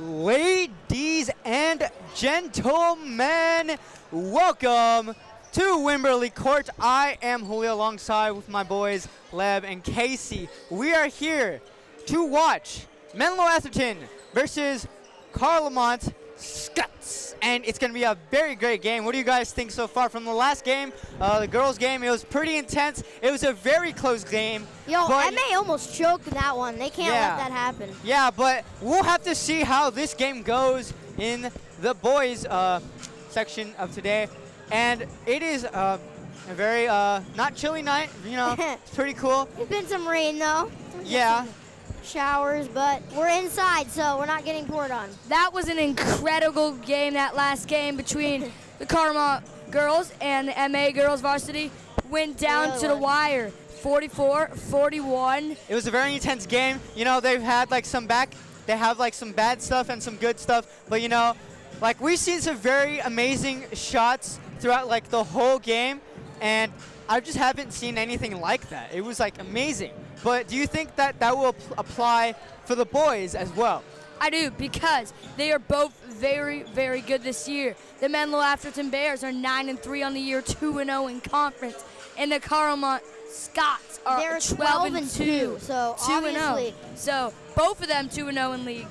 Ladies and gentlemen, welcome to Wimberley Court. I am Julio alongside with my boys Leb and Casey. We are here to watch Menlo-Atherton versus Carlmont Scots, and it's going to be a very great game. What do you guys think so far from the last game, the girls' game? It was pretty intense. It was a very close game. Yo, MA almost choked that one. They can't let that happen. Yeah, but we'll have to see how this game goes in the boys' section of today. And it is a very not chilly night. You know, it's pretty cool. There's been some rain though. Yeah. Showers, but we're inside, so we're not getting poured on. That was an incredible game, that last game between the Carlmont girls and the MA girls varsity. Went down to the wire, 44-41. It was a very intense game. You know, they've had like they have like some bad stuff and some good stuff, but you know, like we've seen some very amazing shots throughout like the whole game, and I just haven't seen anything like that. It was like amazing. But do you think that that will apply for the boys as well? I do, because they are both very, very good this year. The Menlo-Atherton Bears are 9-3 on the year, 2-0 in conference, and the Carlmont Scots are 12-2. So 2-0. So both of them 2-0 in league,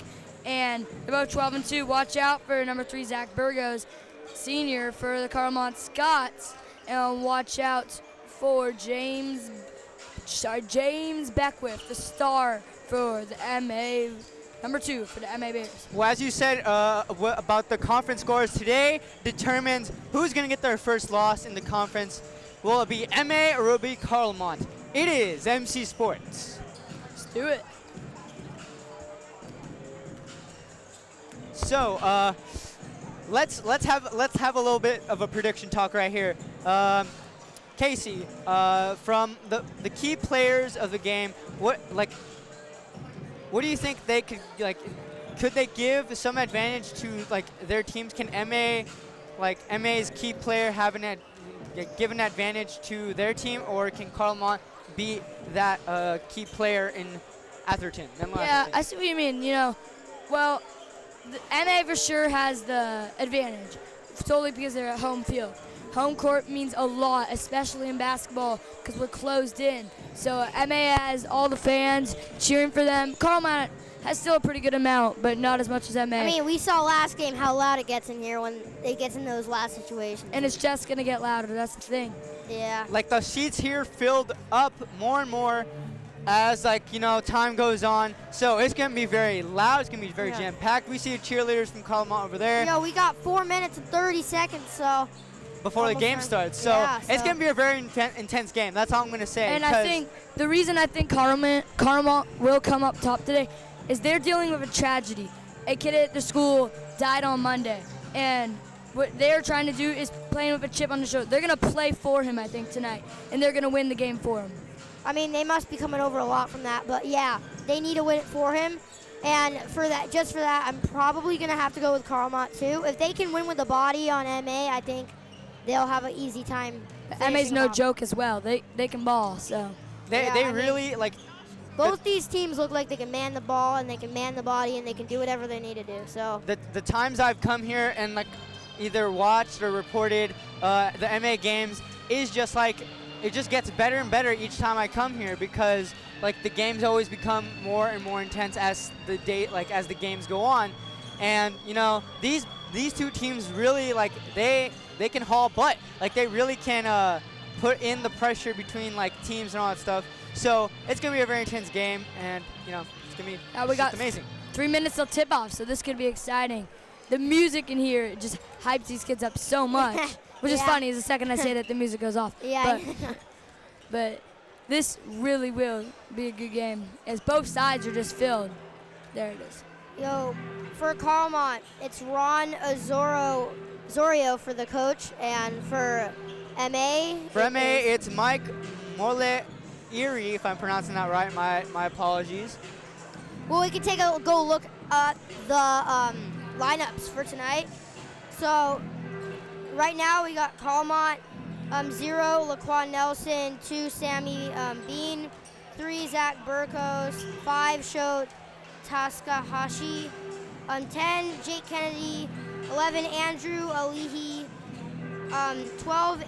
and they're both 12-2. Watch out for number 3 Zach Burgos, senior for the Carlmont Scots, and watch out for James Beckwith, the star for the MA, number 2 for the MA Bears. Well, as you said about the conference scores, today determines who's going to get their first loss in the conference. Will it be MA or will it be Carlmont? It is MC Sports. Let's do it. So let's have a little bit of a prediction talk right here. Casey, from the key players of the game, what do you think they could they give some advantage to like their teams? Can MA's key player give an advantage to their team, or can Carlmont be that key player in Atherton? Yeah, I see what you mean. You know, well, the MA for sure has the advantage, solely because they're at home field. Home court means a lot, especially in basketball, because we're closed in. So MA has all the fans cheering for them. Carlmont has still a pretty good amount, but not as much as MA. I mean, we saw last game how loud it gets in here when it gets in those last situations. And it's just going to get louder. That's the thing. Yeah. Like the seats here filled up more and more as time goes on. So it's going to be very loud. It's going to be very jam-packed. We see cheerleaders from Carlmont over there. Yo, we got 4 minutes and 30 seconds, so before the game starts. So it's going to be a very intense game. That's all I'm going to say. And I think the reason I think Carlmont will come up top today is they're dealing with a tragedy. A kid at the school died on Monday, and what they're trying to do is playing with a chip on the shoulder. They're going to play for him, I think, tonight, and they're going to win the game for him. I mean, they must be coming over a lot from that, but yeah, they need to win it for him. And just for that, I'm probably going to have to go with Carlmont too. If they can win with the body on MA, I think they'll have an easy time. MA's no joke as well. They can ball, so. They really like. Both these teams look like they can man the ball and they can man the body and they can do whatever they need to do. So the times I've come here and like either watched or reported the MA games is just like it just gets better and better each time I come here, because like the games always become more and more intense as the games go on, and you know these two teams really like they can haul butt. Like they really can put in the pressure between like teams and all that stuff. So it's gonna be a very intense game, and you know it's gonna be amazing. 3 minutes till tip off, so this could be exciting. The music in here just hypes these kids up so much, which is funny. Is the second I say that the music goes off. Yeah. But this really will be a good game, as both sides are just filled. There it is. Yo, for Carlmont, it's Ron Zorio for the coach, and for MA. For MA, it's Mike Morle Erie, if I'm pronouncing that right. My apologies. Well, we can go look at the lineups for tonight. So right now we got Carlmont 0 Laquan Nelson, 2 Sammy Bean, 3 Zach Burkos, 5 Sho Takahashi, 10, Jake Kennedy. 11, Andrew Alihi. 12,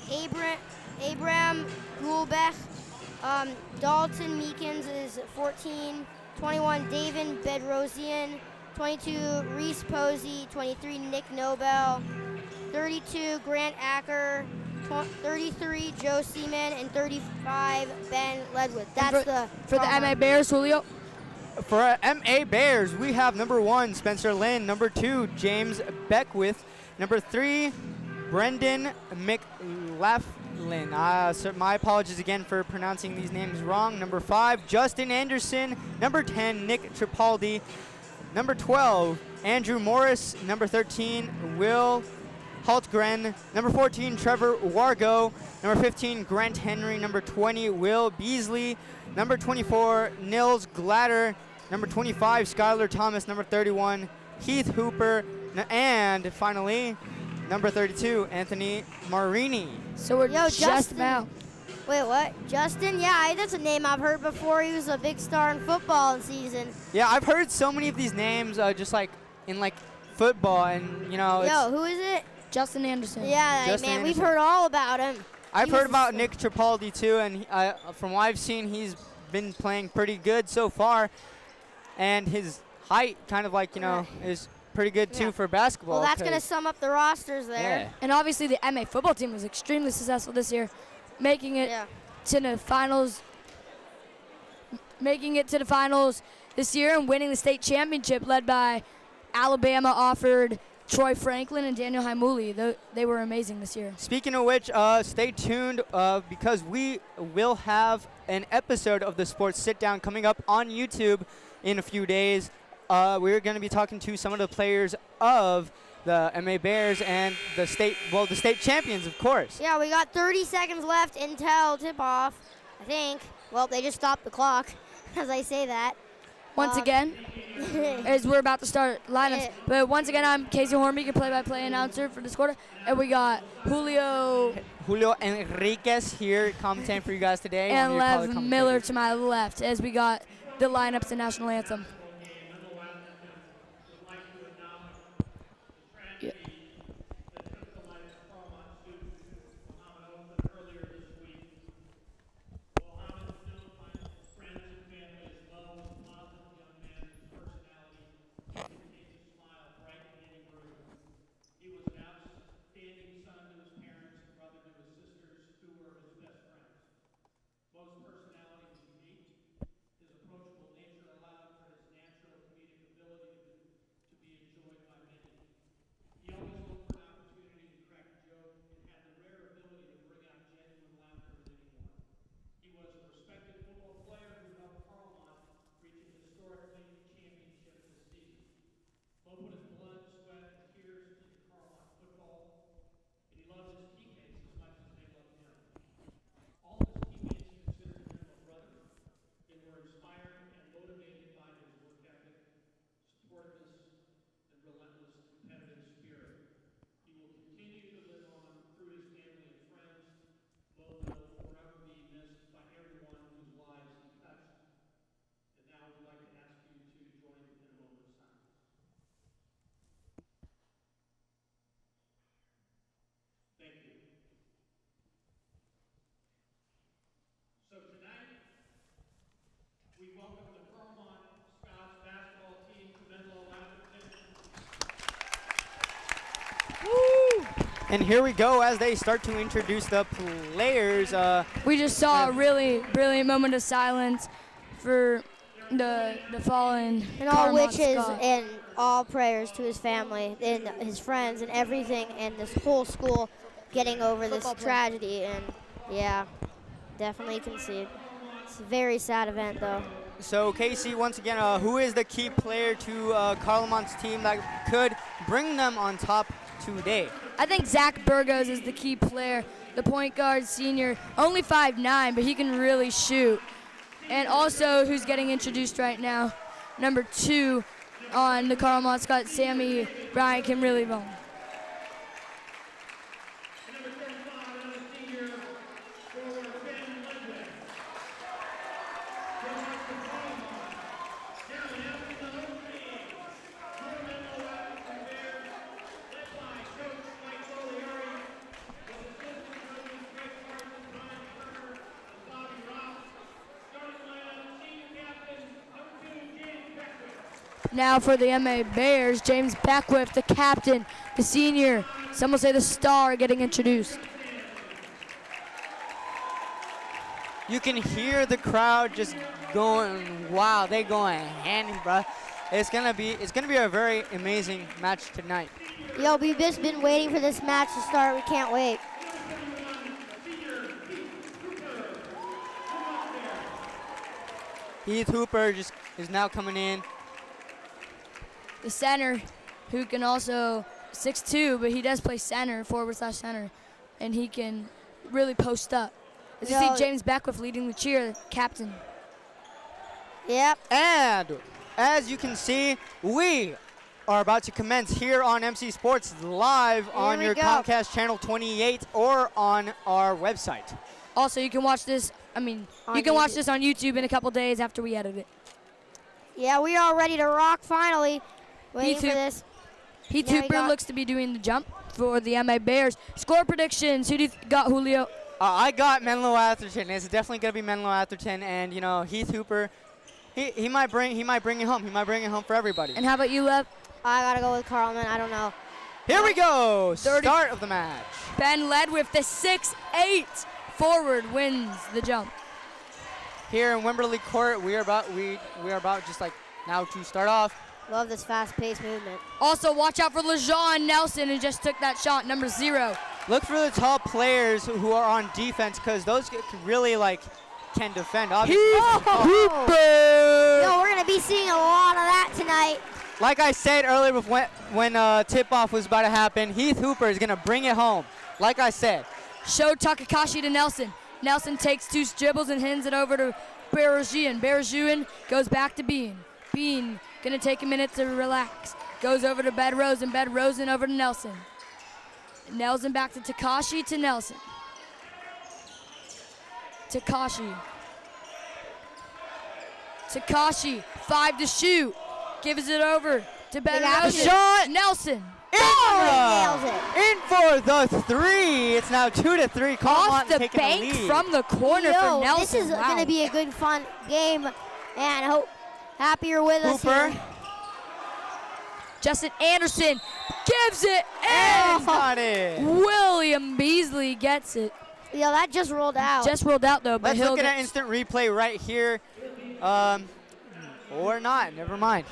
Abram Gulbech. Dalton Meekins is 14. 21, David Bedrosian. 22, Reese Posey. 23, Nick Nobel. 32, Grant Acker. 33, Joe Seaman. And 35, Ben Ledwood. That's for the MA Bears, Julio. For our MA Bears, we have number 1, Spencer Lynn. Number 2, James Beckwith. Number 3, Brendan McLaughlin. So my apologies again for pronouncing these names wrong. Number 5, Justin Anderson. Number 10, Nick Tripaldi. Number 12, Andrew Morris. Number 13, Will Hultgren. Number 14, Trevor Wargo. Number 15, Grant Henry. Number 20, Will Beasley. Number 24, Nils Glatter. Number 25, Skylar Thomas. Number 31, Heath Hooper. And finally, number 32, Anthony Marini. So we're just Justin. about. Wait, what? Justin? Yeah, that's a name I've heard before. He was a big star in football season. Yeah, I've heard so many of these names just like in like football, and you know. Who is it? Justin Anderson. Yeah, Justin man, Anderson. we've heard all about him. I've heard about Nick Tripaldi too, and from what I've seen, he's been playing pretty good so far, and his height kind of like is pretty good too for basketball. Well, that's gonna sum up the rosters there. Yeah. And obviously the MA football team was extremely successful this year, making it to the finals. Making it to the finals this year and winning the state championship, led by Alabama offered Troy Franklin and Daniel Haimuli. They were amazing this year. Speaking of which, stay tuned because we will have an episode of the Sports Sit Down coming up on YouTube in a few days. We're going to be talking to some of the players of the MA Bears and the state champions, of course. Yeah, we got 30 seconds left until tip-off, I think. Well, they just stopped the clock as I say that. Once again, as we're about to start lineups. But once again, I'm Casey Hornbeek, your play-by-play announcer for this quarter. And we got Julio Enriquez here commentating for you guys today. and Lev Miller to my left as we got the lineups and national anthem. So tonight, we welcome the Carlmont Scots basketball team to Menlo-Atherton. And here we go as they start to introduce the players. We just saw a really brilliant moment of silence for the fallen And all Carlmont wishes Scots. and all prayers to his family and his friends and everything, and this whole school getting over this Football player. tragedy. And yeah, definitely can see it. It's a very sad event, though. So Casey, once again, who is the key player to Carlmont's team that could bring them on top today? I think Zach Burgos is the key player, the point guard senior, only 5'9", but he can really shoot. And also, who's getting introduced right now, number 2 on the Carlmont Scott, Sammy Bryant, can really ball. Now for the MA Bears, James Beckwith, the captain, the senior, some will say the star, getting introduced. You can hear the crowd just going, wow, they going handy, bruh. It's gonna be a very amazing match tonight. Yo, we've just been waiting for this match to start. We can't wait. Heath Hooper just is now coming in. The center, who can also 6'2", but he does play center, forward/center, and he can really post up. As you see James Beckwith leading the cheer, captain. Yep. And as you can see, we are about to commence here on MC Sports live on your Comcast channel 28 or on our website. Also, you can watch this. You can watch this on YouTube in a couple days after we edit it. Yeah, we are ready to rock finally. Waiting for this. Heath Hooper looks to be doing the jump for the MA Bears. Score predictions. Who do you got, Julio? I got Menlo-Atherton. It's definitely going to be Menlo-Atherton, and you know Heath Hooper, he might bring it home. He might bring it home for everybody. And how about you, Lev? I gotta go with Carlmont. I don't know. Here we go. Start of the match. Ben led with the 6'8". Forward wins the jump. Here in Wimberley Court, we are about just like now to start off. Love this fast-paced movement. Also, watch out for LeJean Nelson, who just took that shot, number 0. Look for the tall players who are on defense, because those really can defend. Obviously. Yo, we're gonna be seeing a lot of that tonight. Like I said earlier, when tip-off was about to happen, Heath Hooper is gonna bring it home. Like I said. Show Takakashi to Nelson. Nelson takes 2 dribbles and hands it over to Bergeron. Bergeron goes back to Bean. Bean gonna take a minute to relax. Goes over to Bedrosian. Bedrosian over to Nelson. Nelson back to Takashi to Nelson. Takashi. 5 to shoot. Gives it over to Bedrosian. Shot. Nelson. Nails it. In for the 3. It's now 2-3. Off the taking bank the lead. from the corner for Nelson. This is going to be a good, fun game, and happy you're with us here. Justin Anderson gives it And in. got it. William Beasley gets it. Yeah, that just rolled out. Just rolled out, though. But Let's look at an instant replay right here. Or not. Never mind.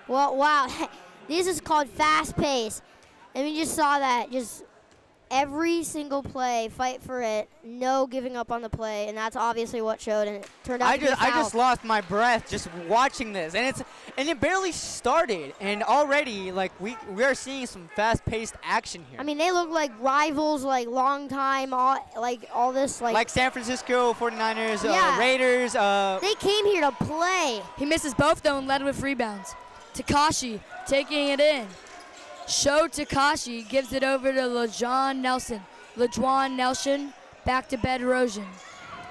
Well, wow. This is called fast pace. And we just saw that. Just every single play, fight for it, no giving up on the play, and that's obviously what showed, and it turned out to be a foul. I just lost my breath just watching this, and it barely started, and already we are seeing some fast-paced action here. I mean, they look like rivals, like long time, all this like San Francisco 49ers, Yeah. Raiders. They came here to play. He misses both, though, and led with rebounds. Takashi taking it in. Show Takashi gives it over to LeJean Nelson. LeJean Nelson back to Bedrosian.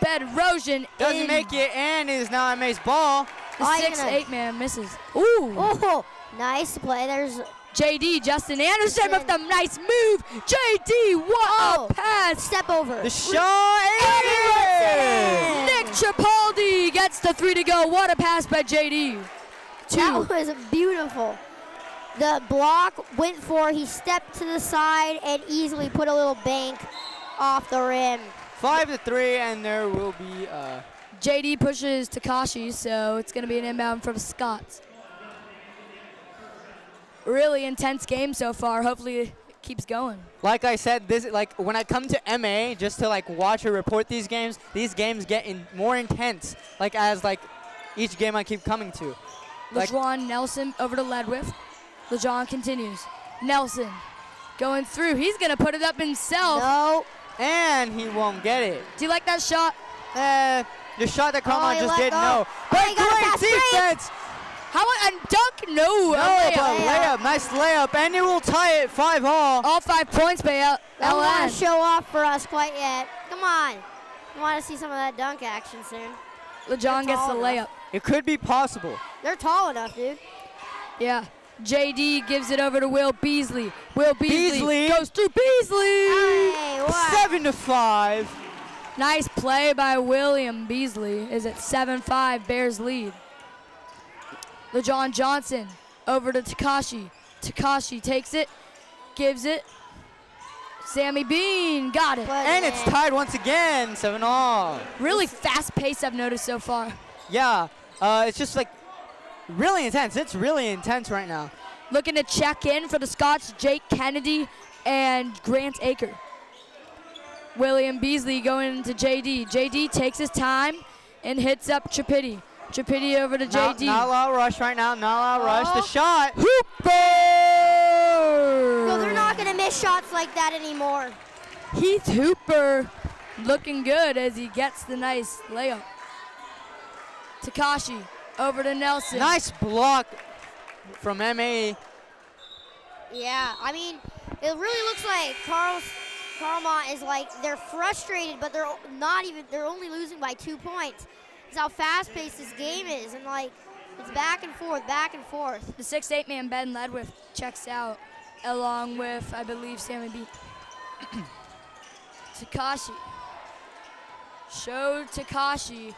Bedrosian Doesn't make it, and is now MA's ball. The 6'8" man misses. Ooh. Oh, nice play. There's JD, Justin Anderson with the nice move. JD, what a pass. Step over. The shot is Nick Tripaldi gets the 3 to go. What a pass by JD. That was beautiful. The block went for, he stepped to the side and easily put a little bank off the rim. 5-3, and there will be JD pushes Takashi, so it's going to be an inbound for the Scots. Really intense game so far. Hopefully it keeps going. Like I said, when I come to MA just to watch or report these games get more intense as each game I keep coming to. LeJean Nelson over to Ledwith. LeJean continues. Nelson going through. He's going to put it up himself. No. And he won't get it. Do you like that shot? The shot that Carlmont just did, go. no. But great defense. How a dunk? No. Layup. Nice layup. And it will tie it 5-all. All 5 points by Don't want LN. to show off for us quite yet. Come on. I want to see some of that dunk action soon. LeJean gets the layup. It could be possible. They're tall enough, dude. Yeah. JD gives it over to Will Beasley. Will Beasley goes through Beasley. Hey, what? 7-5. Nice play by William Beasley. Is it 7-5 Bears lead? LeJohn Johnson over to Takashi. Takashi takes it, gives it. Sammy Bean got it. And it's tied once again, 7-all. Really fast pace I've noticed so far. Yeah, it's just like really intense. It's really intense right now. Looking to check in for the Scots, Jake Kennedy and Grant Aker. William Beasley going into JD. JD takes his time and hits up Trippitti. Trippitti over to JD. Not a lot of rush right now. Not a lot of rush. The shot. Hooper! No, they're not going to miss shots like that anymore. Heath Hooper looking good as he gets the nice layup. Takashi over to Nelson. Nice block from MA. Yeah, I mean, it really looks like Carlmont is like, they're frustrated, but they're only losing by 2 points. It's how fast-paced this game is, and like, it's back and forth, back and forth. The 6'8" man Ben Ledwith checks out, along with, I believe, Sammy B. Takashi. Show Takashi.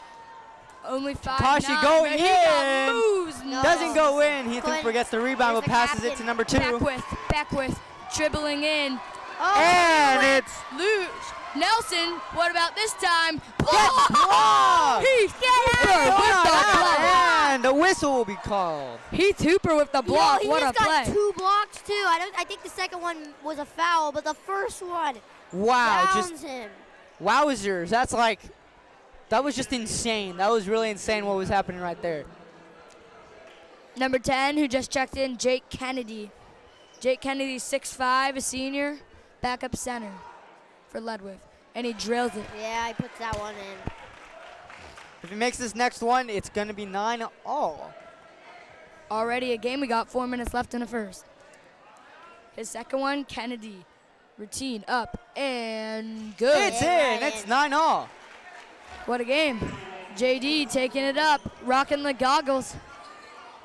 Only 5'9". Takashi going but he in. got moves. No. Doesn't go in. Heath Couldn't. Hooper gets the rebound, but There's the passes it to captain. number 2. Back with, dribbling in. Oh, And it's Luge. Nelson, what about this time? gets blocked. Heath Hooper with the block. And the whistle will be called. Heath Hooper with the block. He What a just got play. 2 blocks too. I think the second one was a foul, but the first one Wow, downs him. wowzers. That's like, that was just insane. That was really insane what was happening right there. Number 10, who just checked in, Jake Kennedy. Jake Kennedy, 6'5", a senior, backup center for Ledwith. And he drills it. Yeah, he puts that one in. If he makes this next one, it's going to be 9-all. Already a game. We got 4 minutes left in the first. His second one, Kennedy. Routine up and good. It's Yeah, in. right It's in. 9-all. What a game. JD taking it up, rocking the goggles.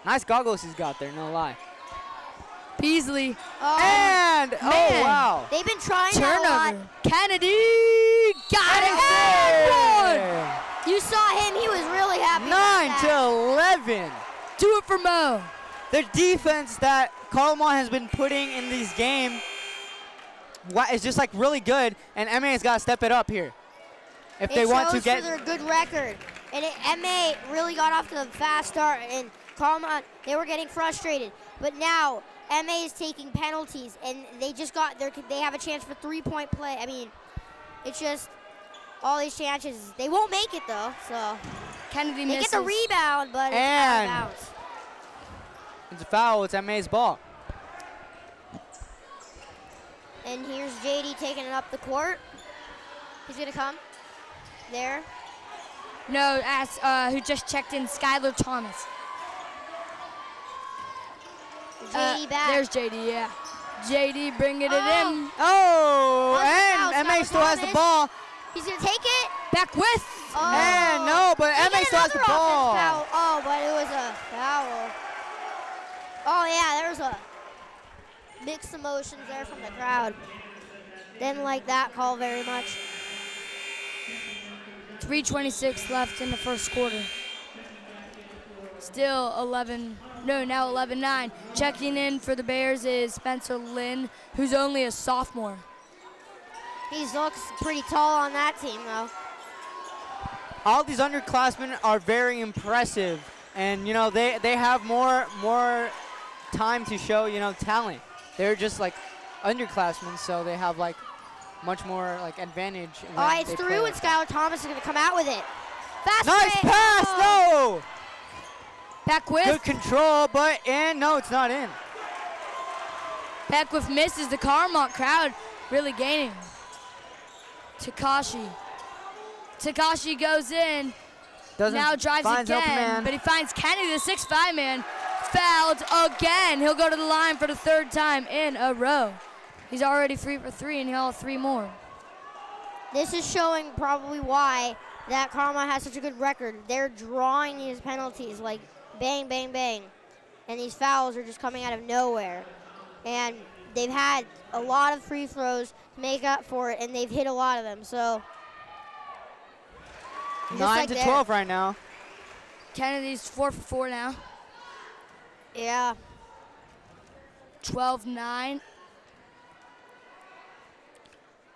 Nice goggles he's got there, no lie. Beasley, Oh, And, oh, man. wow. they've been trying that a turnover. lot. Kennedy got it. And one. You saw him; he was really happy. about 9 to that. 11. Do it for Mo. The defense that Carlmont has been putting in these games is just like really good, and MA has got to step it up here if they want to shows get. for their good record. And MA really got off to a fast start, and Carlmont, they were getting frustrated. But now MA is taking penalties, and they have a chance for 3-point play. I mean, it's just all these chances. They won't make it though, so Kennedy they misses. get the rebound, but it's out And- of bounds. It's a foul. It's MA's ball. And here's JD taking it up the court. He's gonna come there. No, who just checked in, Skylar Thomas. JD back. There's JD, yeah. JD bringing it Oh. in. Oh, That was a and foul. MA Skylar still has the Thomas. ball. He's gonna take it. Back with. Oh. And no, but They MA get still has the another offense ball. foul. Oh, but it was a foul. Oh yeah, there was a mixed emotions there from the crowd. Didn't like that call very much. 3:26 left in the first quarter. Still 11-9. Checking in for the Bears is Spencer Lynn, who's only a sophomore. He looks pretty tall on that team though. All these underclassmen are very impressive, and you know they have more time to show talent. They're just like underclassmen, so they have like much more like advantage. All right, it's through, and Skylar Thomas is gonna come out with it. Fast Nice break. pass, Oh. no. Back with. Good control, but no, it's not in. Back with misses. The Carlmont crowd really gaining. Takashi goes in. Doesn't Now drives finds open again, man. but he finds Kennedy, the 6'5" man, fouled again. He'll go to the line for the 3rd time in a row. He's already free for 3, and he'll have 3 more. This is showing probably why that Carlmont has such a good record. They're drawing these penalties like bang, bang, bang. And these fouls are just coming out of nowhere. And they've had a lot of free throws to make up for it, and they've hit a lot of them. So 9 like to there. 12 right now. Kennedy's 4 for 4 now. Yeah. 12-9.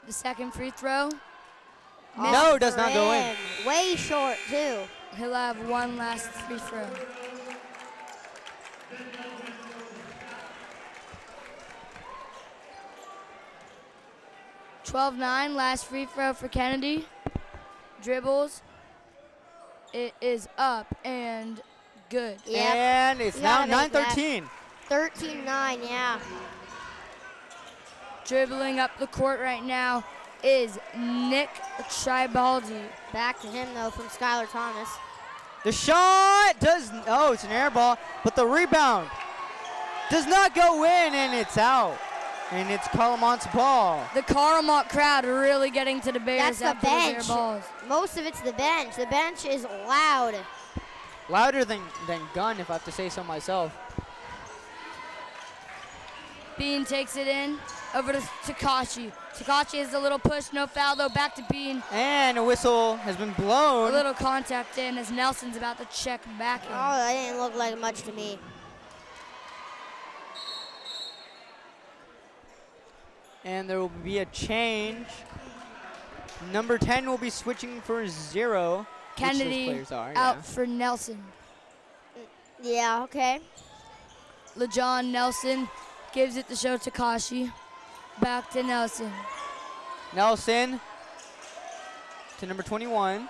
The second free throw. No, does not go in. Way short, too. He'll have one last free throw. (12-9), last free throw for Kennedy. Dribbles. It is up and good. Yep. And it's You now gotta make that. 9-13. 13-9, yeah. Dribbling up the court right now is Nick Tribaldi. Back to him, though, from Skylar Thomas. The shot does, oh, it's an air ball, but the rebound does not go in, and it's out. And it's Carlmont's ball. The Carlmont crowd are really getting to the Bears That's the after those air bench. balls. Most of it's the bench. The bench is loud. Louder than gun, if I have to say so myself. Bean takes it in, over to Takashi. Takashi has a little push, no foul though, back to Bean. And a whistle has been A blown. little contact in as Nelson's about to check back in. Oh, that didn't look like much to me. And there will be a change. Number 10 will be switching for 0. Kennedy which those players are, out yeah. for Nelson. Yeah, okay. LeJohn Nelson gives it to show Takashi. Back to Nelson. Nelson to number 21.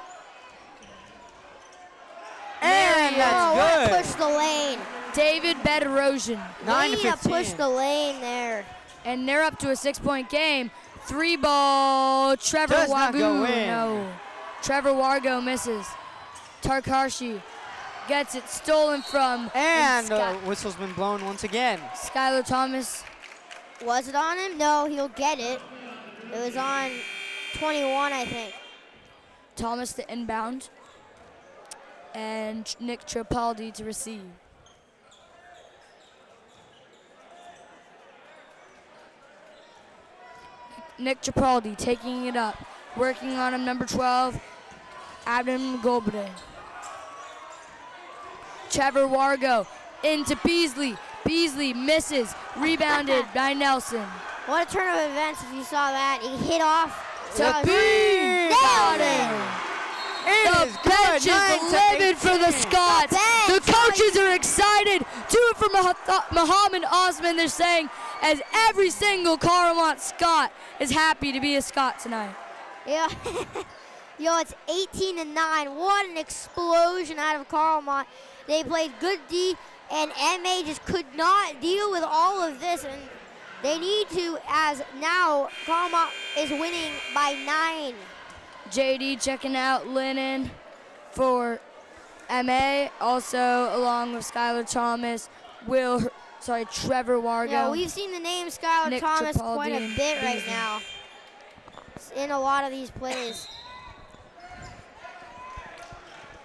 And Oh, that's what a good. push the lane. David Bedrosian. 9 to Way to 15. push the lane there. And they're up to a 6-point game. 3 ball, Trevor Does not Wagu. go in. No. Trevor Wargo misses. Tarkarshi gets it stolen from. And the Scott. whistle's been blown once again. Skylar Thomas. Was it on him? No, he'll get it. It was on 21, I think. Thomas to inbound. And Nick Tripaldi to receive. Nick Tripaldi taking it up. Working on him, number 12, Adam Goldberg. Trevor Wargo into Beasley. Beasley misses. Rebounded by Nelson. What a turn of events if you saw that. He hit off. To Bean. Got him. The bench is livid for the Scots. The coaches are excited. Do it for Muhammad Osman, they're saying, as every single Carlmont Scot is happy to be a Scot tonight. Yeah. Yo, it's 18-9. What an explosion out of Carlmont. They played good D, and MA just could not deal with all of this. And they need to, as now Carlmont is winning by 9. JD checking out Lennon for MA, also along with Skylar Thomas, Trevor Wargo. Yeah, we've seen the name Skylar Nick Thomas Tripaldi quite a and bit right Beasley. now. It's in a lot of these plays.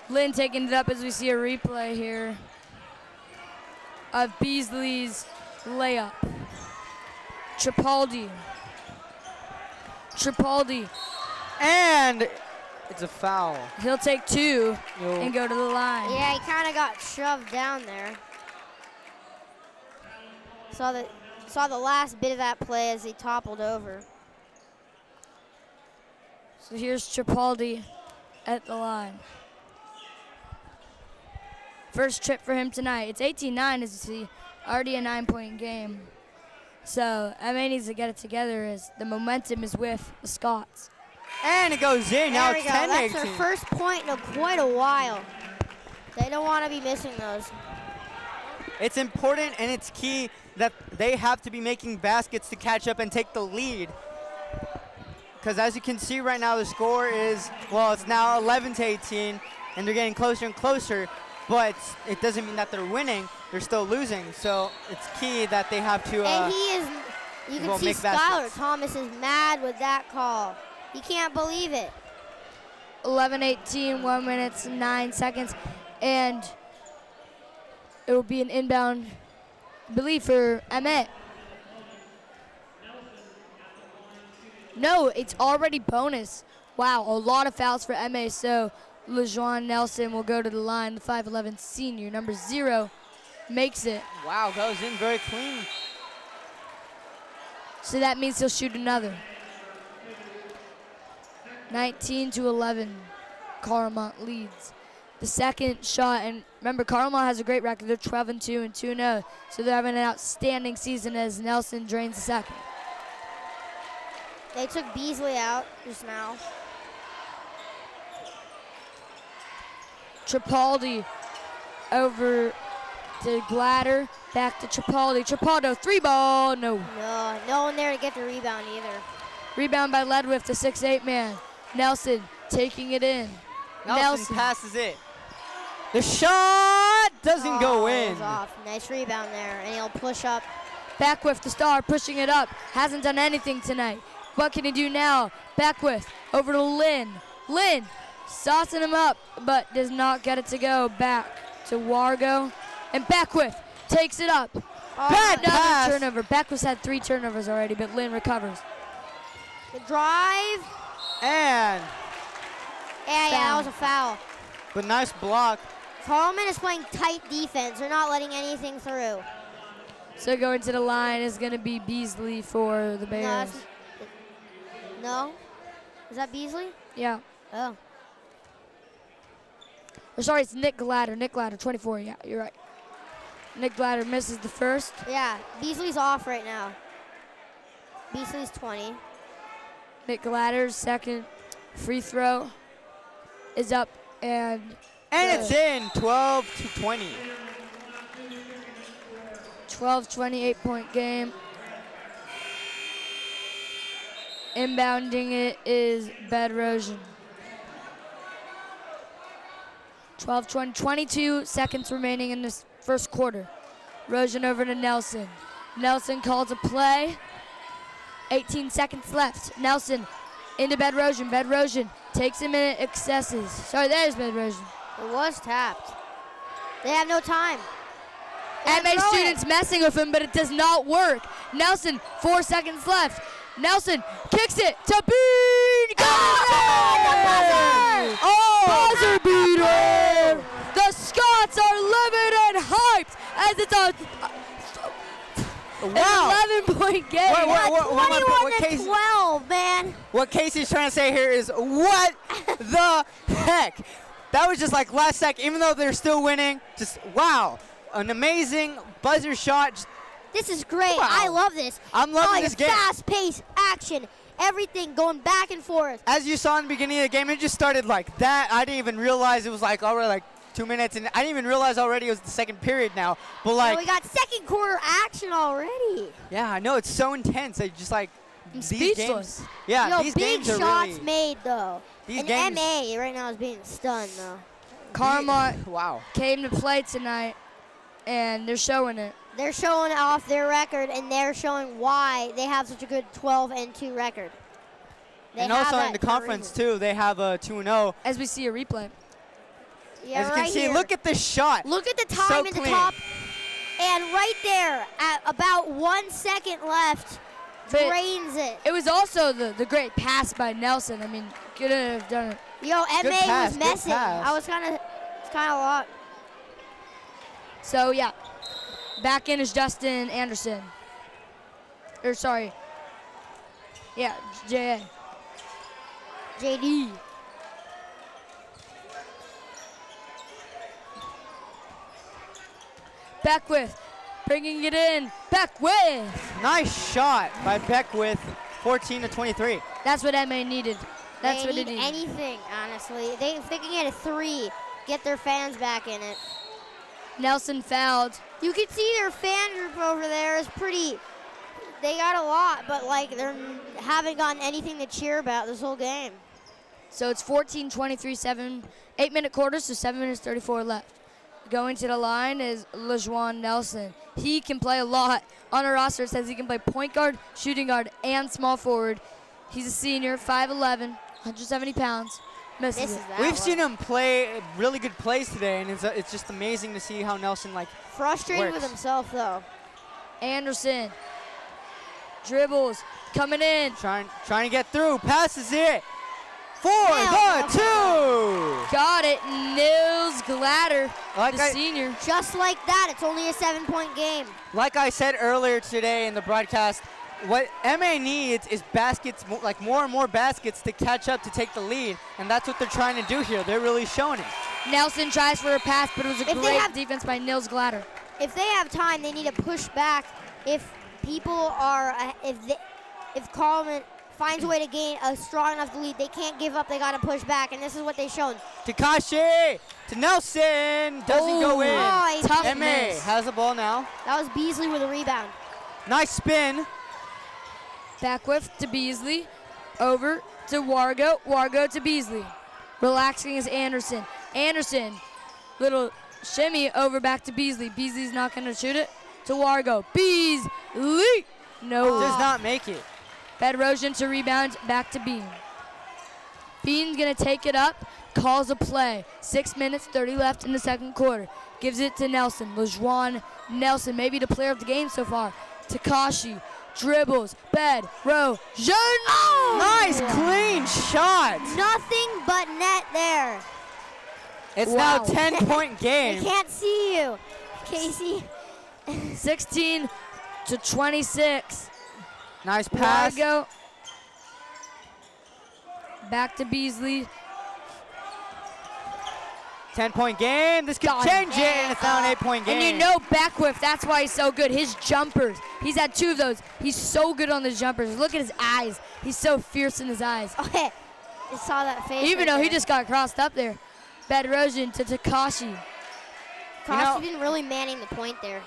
Lynn taking it up as we see a replay here of Beasley's layup. Tripaldi. And it's a foul. He'll take 2 Yo. and go to the line. Yeah, he kind of got shoved down there. Saw the last bit of that play as he toppled over. So here's Tripaldi at the line. First trip for him tonight. It's 18-9 as you see, already a 9-point game. So MA needs to get it together as the momentum is with the Scots. And it goes in. Now There we it's go. 10 That's 18. their first point in quite a while. They don't want to be missing those. It's important and it's key that they have to be making baskets to catch up and take the lead. Because as you can see right now, the score is, well, it's now 11 to 18, and they're getting closer and closer, but it doesn't mean that they're winning. They're still losing. So it's key that they have to And he is, you can well, see make Skylar baskets. Thomas is mad with that call. He can't believe it. 11-18, 1 minute, 9 seconds, and it will be an inbound, I believe, for MA. No, it's already bonus. Wow, a lot of fouls for MA, so LeJohn Nelson will go to the line, the 5'11 senior, number 0 makes it. Wow, goes in very clean. So that means he'll shoot another. 19-11, Carlmont leads. The second shot, and remember, Carlmont has a great record. They're 12-2 and 2-0, so they're having an outstanding season as Nelson drains the second. They took Beasley out just now. Tripaldi over to Glatter, back to Tripaldi. Tripaldo, 3-ball, no. No one there to get the rebound either. Rebound by Ledwith, the 6'8" man. Nelson taking it in. Nelson passes it. The shot doesn't go It in. was off. Nice rebound there, and he'll push up. Beckwith, the star, pushing it up. Hasn't done anything tonight. What can he do now? Beckwith over to Lynn. Lynn saucing him up, but does not get it to go. Back to Wargo. And Beckwith takes it up. Bad pass. Another turnover. Beckwith had 3 turnovers already, but Lynn recovers. The drive. And, Yeah, that was a foul. but nice block. Carlmont is playing tight defense. They're not letting anything through. So going to the line is going to be Beasley for the Bears. No? Is that Beasley? Yeah. Oh. Or sorry, it's Nick Glatter. Nick Glatter, 24. Yeah, you're right. Nick Glatter misses the first. Yeah, Beasley's off right now. Beasley's 20. Nick Glatter's second free throw is up, and It's in, 12-20. 12-20, 8-point game. Inbounding it is Bedrosian. 12-20, 22 seconds remaining in this first quarter. Rosian over to Nelson. Nelson calls a play. 18 seconds left. Nelson into Bedrosian. Bedrosian takes him in excesses. Sorry, there's Bedrosian. It was tapped. They have no time. MA students messing with him, but it does not work. Nelson, 4 seconds left. Nelson kicks it to Bean. Buzzer beater! The Scots are livid and hyped as it's a an 11-point game. What 12, man. What Casey's trying to say here is, what the heck? That was just like last second, even though they're still winning. Just, wow. An amazing buzzer shot. Just, This is great. wow. I love this. I'm loving this game. Fast-paced action. Everything going back and forth. As you saw in the beginning of the game, it just started like that. I didn't even realize it was like already like 2 minutes, and I didn't even realize already it was the second period now. But like, we got second quarter action already. yeah, I know, it's so intense. I just like I'm these speechless. games. Yeah, these big games are shots really. made though. These And games. MA right now is being stunned though. Carlmont Wow. came to play tonight, and they're showing it. They're showing off their record, and they're showing why they have such a good 12-2 record. They And have also that in the for a conference reason. too, they have a 2-0. As we see a replay. Yeah, As you right can see, here. look at this shot. Look at the So time at the clean. top, and right there at about 1 second left, But drains it. it was also the great pass by Nelson. I mean, couldn't have done it. Yo, Good MA pass, was good messing. pass. I was kind of lost. So, yeah. Back in is Justin Anderson. Or, sorry. Yeah, J.A. JD. Beckwith bringing it in. Beckwith! Nice shot by Beckwith, 14-23. That's what MA needed. That's they what need it needed. anything, honestly. If they can get a 3, get their fans back in it. Nelson fouled. You can see their fan group over there is pretty. They got a lot, but like they haven't gotten anything to cheer about this whole game. So it's 14-23, 8-minute quarter, so 7 minutes 34 left. Going to the line is LeJuan Nelson. He can play a lot. On our roster, it says he can play point guard, shooting guard, and small forward. He's a senior, 5'11", 170 pounds. Misses This it. is that We've one. seen him play really good plays today, and it's just amazing to see how Nelson like Frustrated works. with himself though. Anderson dribbles, coming in. trying to get through, passes it. for the Nailed. two. Got it, Nils Glatter, Like the I- senior. Just like that, it's only a 7-point game. Like I said earlier today in the broadcast, what MA needs is baskets, like more and more baskets to catch up to take the lead, and that's what they're trying to do here. They're really showing it. Nelson tries for a pass, but it was a If they great have- defense by Nils Glatter. If they have time, they need to push back. If people are, if Carlmont finds a way to gain a strong enough lead, they can't give up. They got to push back, and this is what they've shown. Takashi to Nelson, doesn't go Oh, in. nice. Tough MA miss. has the ball now. That was Beasley with a rebound. Nice spin. Back with to Beasley. Over to Wargo. Wargo to Beasley. Relaxing is Anderson. Anderson, little shimmy over back to Beasley. Beasley's not going to shoot it. To Wargo. Beasley. No. Does not make it. Bedrosian to rebound, back to Bean. Bean's gonna take it up, calls a play. 6 minutes, 30 left in the second quarter. Gives it to Nelson. LeJuan Nelson, maybe the player of the game so far. Takashi dribbles, Bedrosian. Oh! Nice clean shot. Nothing but net there. It's Wow. now 10-point They game. can't see you, Casey. 16 to 26. Nice pass. Wargo. Back to Beasley. 10-point game. This could Got change it, and it's now an 8-point game. And you know Beckwith, that's why he's so good. His jumpers, he's had 2 of those. He's so good on his jumpers. Look at his eyes. He's so fierce in his eyes. Okay, I saw that face. Even right though he there. just got crossed up there. Bedrosian to Takashi. Costa didn't really manning the point there.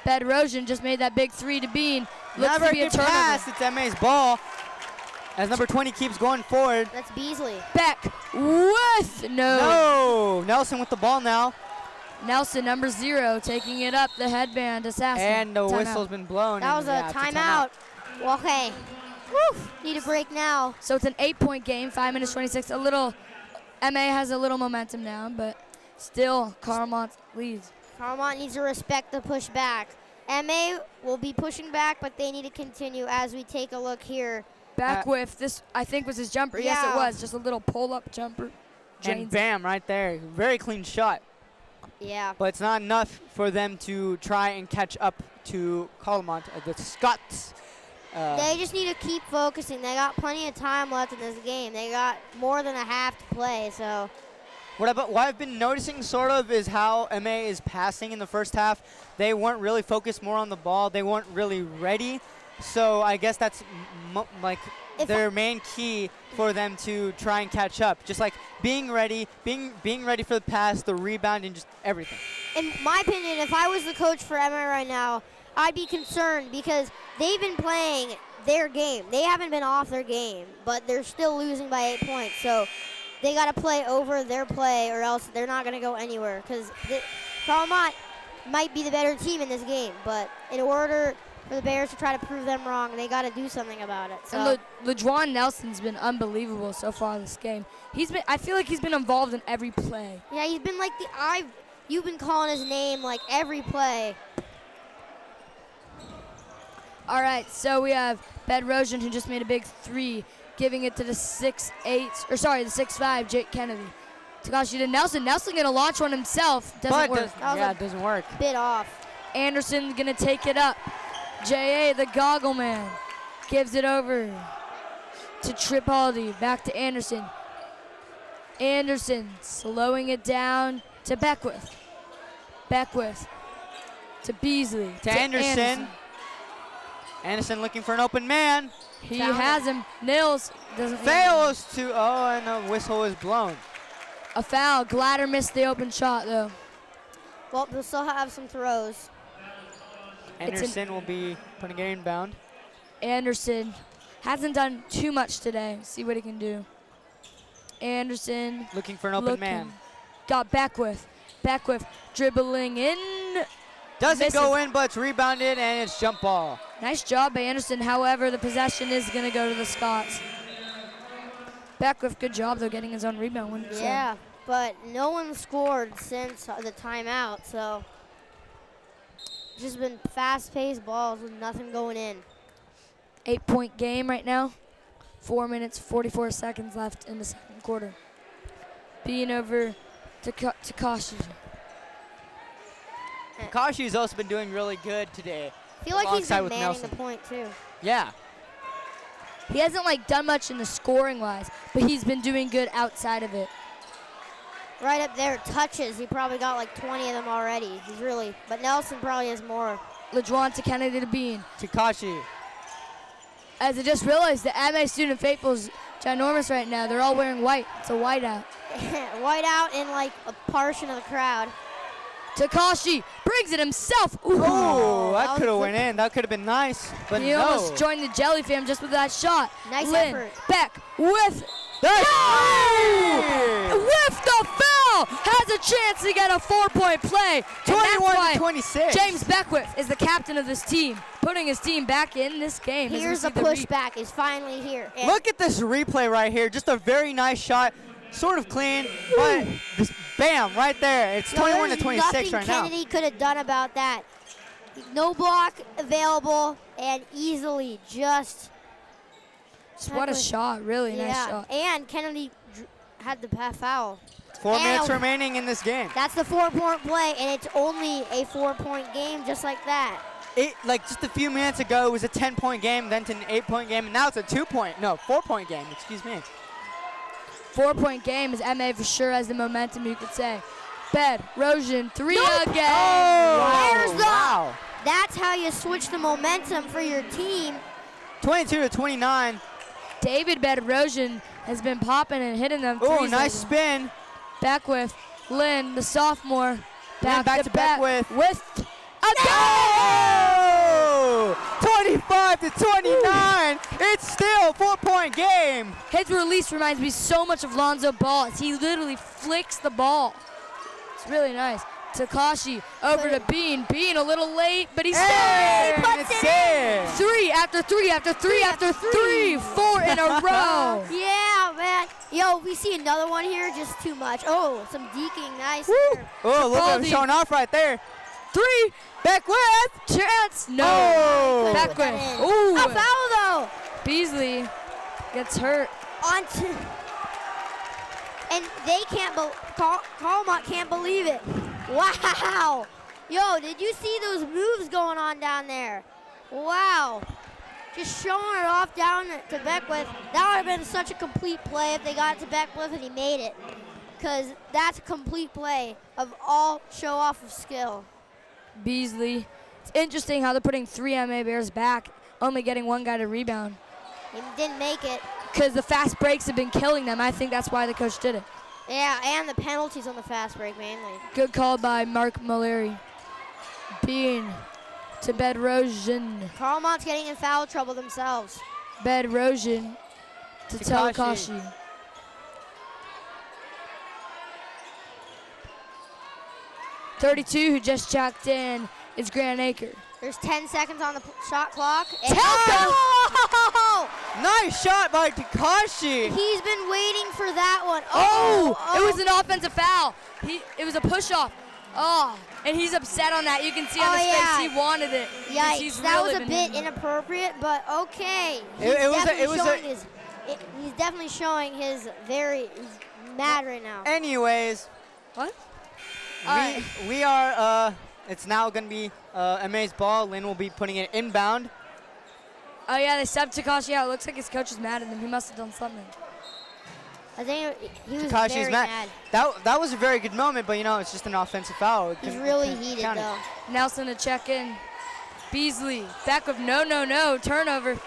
Bedrosian just made that big 3 to Bean. Looks Never to be a good turnover. pass. It's MA's ball. As number 20 keeps going forward. That's Beasley. Beckwith. No. No. Nelson with the ball now. Nelson, number 0, taking it up. The headband assassin. And the Timeout. whistle's been blown. That and was a yeah, it's timeout. Well, okay. Woo. Need a break now. So it's an 8-point game, 5 minutes 26. A little, MA has a little momentum now, but still Carlmont leads. Carlmont needs to respect the push back. MA will be pushing back, but they need to continue as we take a look here. Beckwith, this I think was his jumper. Yes, Yeah. it was. Just a little pull-up jumper. And Drains it. bam, right there. Very clean shot. Yeah. But it's not enough for them to try and catch up to Carlmont, the Scots. They just need to keep focusing. They got plenty of time left in this game. They got more than a half to play, so. What I've been noticing sort of is how MA is passing in the first half. They weren't really focused more on the ball. They weren't really ready. So I guess that's like If their main key for them to try and catch up. Just like being ready, being ready for the pass, the rebound, and just everything. In my opinion, if I was the coach for MA right now, I'd be concerned because they've been playing their game. They haven't been off their game, but they're still losing by 8 points. So they got to play over their play or else they're not going to go anywhere because Carlmont might be the better team in this game. But in order for the Bears to try to prove them wrong, they got to do something about it. So. And LeJuan Nelson's been unbelievable so far this game. I feel like he's been involved in every play. Yeah, he's been like you've been calling his name like every play. All right, so we have Bedrosian who just made a big 3, giving it to the 6'5", Jake Kennedy. Takashi to Nelson. Nelson gonna launch one himself. Doesn't work. It doesn't work. Bit off. Anderson gonna take it up. J.A., the goggle man, gives it over to Tripaldi. Back to Anderson. Anderson slowing it down to Beckwith. Beckwith to Beasley. To Anderson. Anderson looking for an open man. He Found has him. Nils doesn't Fails to, and the whistle is blown. A foul. Glatter missed the open shot though. Well, they'll still have some throws. Anderson will be putting it inbound. Anderson hasn't done too much today. See what he can do. Anderson Looking for an open man. Got Beckwith. Beckwith dribbling in. Doesn't go misses. in, but it's rebounded, and it's jump ball. Nice job by Anderson. However, the possession is going to go to the Scots. Beckwith, good job, though, getting his own rebound. Wouldn't you say? Yeah, but no one scored since the timeout, so it's just been fast-paced balls with nothing going in. 8-point game right now. 4 minutes, 44 seconds left in the second quarter. Being over to Takashi. Takashi's also been doing really good today. I feel like he's alongside been with manning Nelson. the point too. Yeah. He hasn't like done much in the scoring wise, but he's been doing good outside of it. Right up there, touches. He probably got like 20 of them already. He's really, but Nelson probably has more. LeJuan to Kennedy to Bean. Takashi. As I just realized, the MA student faithful's ginormous right now. They're all wearing white. It's a whiteout. White out in like a portion of the crowd. Takashi brings it himself. Ooh. Oh, that that was could have good. went in. That could have been nice, but He no. almost joined the Jelly fam just with that shot. Nice Lynn effort. back with That's with the foul, has a chance to get a 4-point play. And that's 21 why to 26. James Beckwith is the captain of this team, putting his team back in this game. as we Here's see the pushback. Is finally here. And Look at this replay right here. Just a very nice shot. Sort of clean, but just bam, right there. It's 21 to there's 26 nothing right now. Kennedy could have done about that. No block available, and easily just. What a shot, really nice Yeah, shot. and Kennedy had the foul. 4 minutes And remaining in this game. That's the 4-point play, and it's only a 4-point game, just like that. Like just a few minutes ago, it was a 10-point game, then to an 8-point game, and now it's a 4-point game. Excuse me. 4-point game is MA for sure has the momentum, you could say. Bedrosian, three Nope. again. Oh, There's the- wow. That's how you switch the momentum for your team. 22 to 29. David Bedrosian has been popping and hitting them Oh, threes nice lately. spin. Back with Lynn, the sophomore. Back to back with a Oh! 25 to 29. It's still a 4-point game. His release reminds me so much of Lonzo Ball as he literally flicks the ball. It's really nice. Takashi over to Bean. Bean a little late, but he's Hey, still it's in. three after three after three after three. 4 in a row. Yeah, man. Yo, we see another one here, just too much. Oh, some deking, nice. Woo. Oh, look at him Capaldi. showing off right there. 3, Back with. chance, no. Oh. Back Put that with, in. ooh. A foul, though. Beasley gets hurt. Onto. And they can't, Carlmont can't believe it. Wow. Yo, did you see those moves going on down there? Wow. Just showing it off down to Beckwith. That would have been such a complete play if they got to Beckwith and he made it. Because that's a complete play of all show off of skill. Beasley. It's interesting how they're putting 3 MA Bears back, only getting one guy to rebound. He didn't make it. Because the fast breaks have been killing them. I think that's why the coach did it. Yeah, and the penalties on the fast break mainly. Good call by Mark Maleri. Bean to Bedrosian. Carlmont's getting in foul trouble themselves. Bedrosian to Takashi. Takashi. .32 who just checked in is Grant Acre. There's 10 seconds on the shot clock. And Telka! Nice shot by Takashi. He's been waiting for that one. Oh, it was an offensive foul. It was a push-off. Oh, and he's upset on that. You can see on Oh, his yeah. face he wanted it. Yikes, He's that was really a been bit inappropriate, but okay. He's definitely showing his he's mad right now. Anyways, What? we are, it's now going to be MA's ball. Lynn will be putting it inbound. Oh, yeah, they subbed Takashi out. It looks like his coach is mad at him. He must have done something. I think he was Takashi's very mad. mad. That was a very good moment, but, it's just an offensive foul. He's really heated, count it. though. Nelson to check in. Beasley back with no turnover.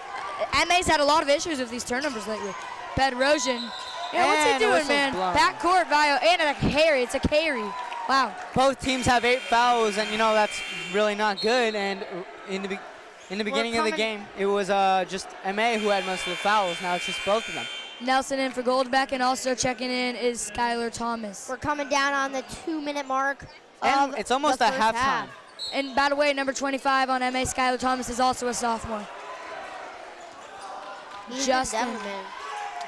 MA's had a lot of issues with these turnovers lately. Bedrosian. Yeah, what's he And the doing, whistle's man? blown. Backcourt Vio and a carry. It's a carry. Wow. Both teams have 8 fouls, and, that's really not good. And in the beginning of the coming- game, it was just MA who had most of the fouls. Now it's just both of them. Nelson in for Goldbeck, and also checking in is Skylar Thomas. We're coming down on the 2-minute mark. And of it's almost the at first halftime. half. And by the way, number 25 on MA, Skylar Thomas, is also a sophomore. He's Justin. been definite.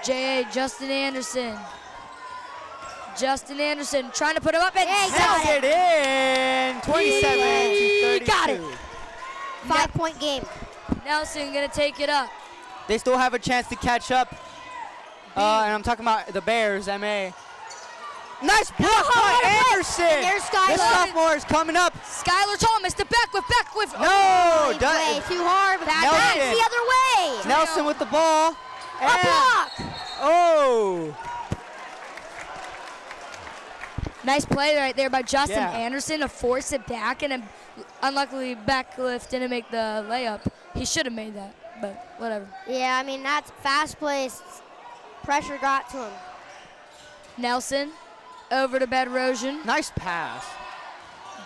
J.A. Justin Anderson. Justin Anderson trying to put him up and Yeah, he set got Set it in, 27 to 32. Got it. 5-point game. Nelson gonna take it up. They still have a chance to catch up. And I'm talking about the Bears, MA. Nice block by Anderson. And there's Skylar. The sophomore is coming up. Skylar Thomas to Beckwith. No, Way too hard. But Nelson. that's the other way. Nelson with the ball. A block. Oh. Nice play right there by Justin Yeah. Anderson to force it back, and unluckily Beckwith didn't make the layup. He should have made that, but whatever. Yeah, I mean, that's fast-paced. Pressure got to him. Nelson over to Bedrosian. Nice pass.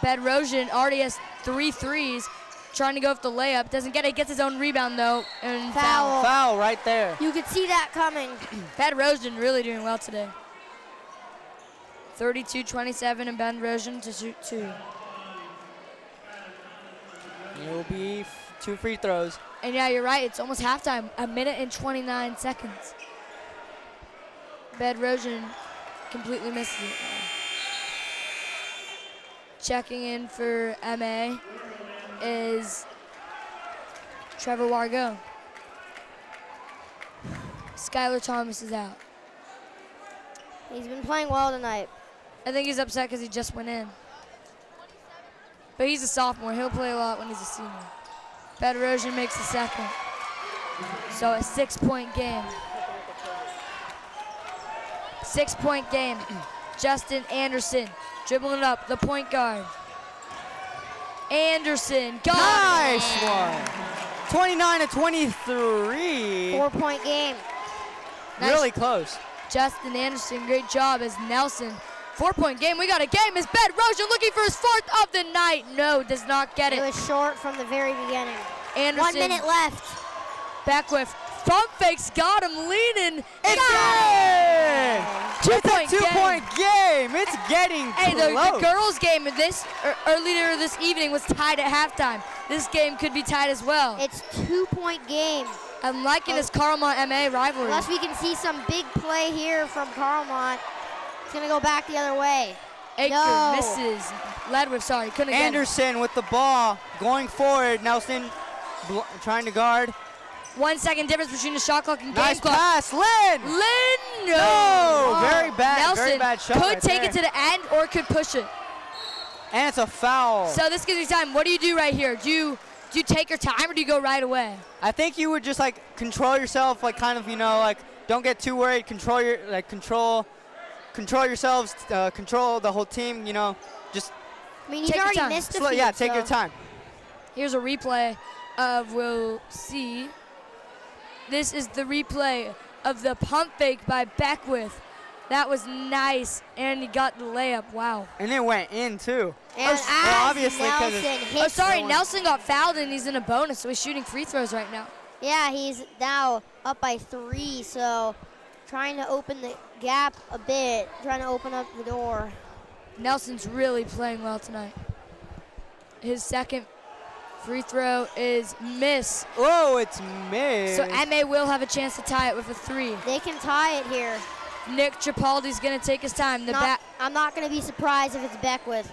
Bedrosian already has 3 threes, trying to go with the layup. Doesn't get it, gets his own rebound though, and Foul. Foul right there. You could see that coming. Bedrosian really doing well today. 32-27 and Bedrosian to shoot 2. It will be 2 free throws. And yeah, you're right, it's almost halftime. 1 minute and 29 seconds. Bedrosian completely misses it. Checking in for MA is Trevor Wargo. Skylar Thomas is out. He's been playing well tonight. I think he's upset because he just went in. But he's a sophomore. He'll play a lot when he's a senior. Bedrosian makes the second. So a 6-point game. 6-point game. Justin Anderson dribbling up, the point guard. Anderson got Nice it. one. 29-23. 4-point game. Nice. Really close. Justin Anderson, great job as Nelson. 4-point game, we got a game as Bedrosian looking for his 4th of the night. No, does not get It it. was short from the very beginning. Anderson 1 minute left. Beckwith, pump fakes, got him leaning. It's Got in! It's a 2-point game. It's getting Hey, close. the girls' game of this earlier this evening was tied at halftime. This game could be tied as well. It's 2-point game. I'm liking this Carlmont MA rivalry. Unless we can see some big play here from Carlmont. It's going to go back the other way. Aker No. misses. Ledwith, sorry, couldn't get it. Anderson with the ball going forward. Nelson trying to guard. 1 second difference between the shot clock and game Nice clock. pass, Lynn! Lynn, no! No, very bad, Nelson very bad shot could right take there. it to the end or could push it. And it's a foul. So this gives you time. What do you do right here? Do you take your time or do you go right away? I think you would just like control yourself, like kind of, you know, like don't get too worried. Control yourselves. Control the whole team. You know, just I mean, Take he's your already time. missed a slow, few. yeah, take so- your time. Here's a replay of, we'll see. This is the replay of the pump fake by Beckwith. That was nice, and he got the layup. Wow. And it went in too. And well, as obviously, 'cause Nelson it's- hits Oh, sorry, one. Nelson got fouled, and he's in a bonus, so he's shooting free throws right now. Yeah, he's now up by 3, so trying to open the gap a bit, trying to open up the door. Nelson's really playing well tonight. His second free throw is miss. Oh, it's missed. So MA will have a chance to tie it with a 3. They can tie it here. Nick Tripaldi's going to take his time. I'm not going to be surprised if it's Beckwith.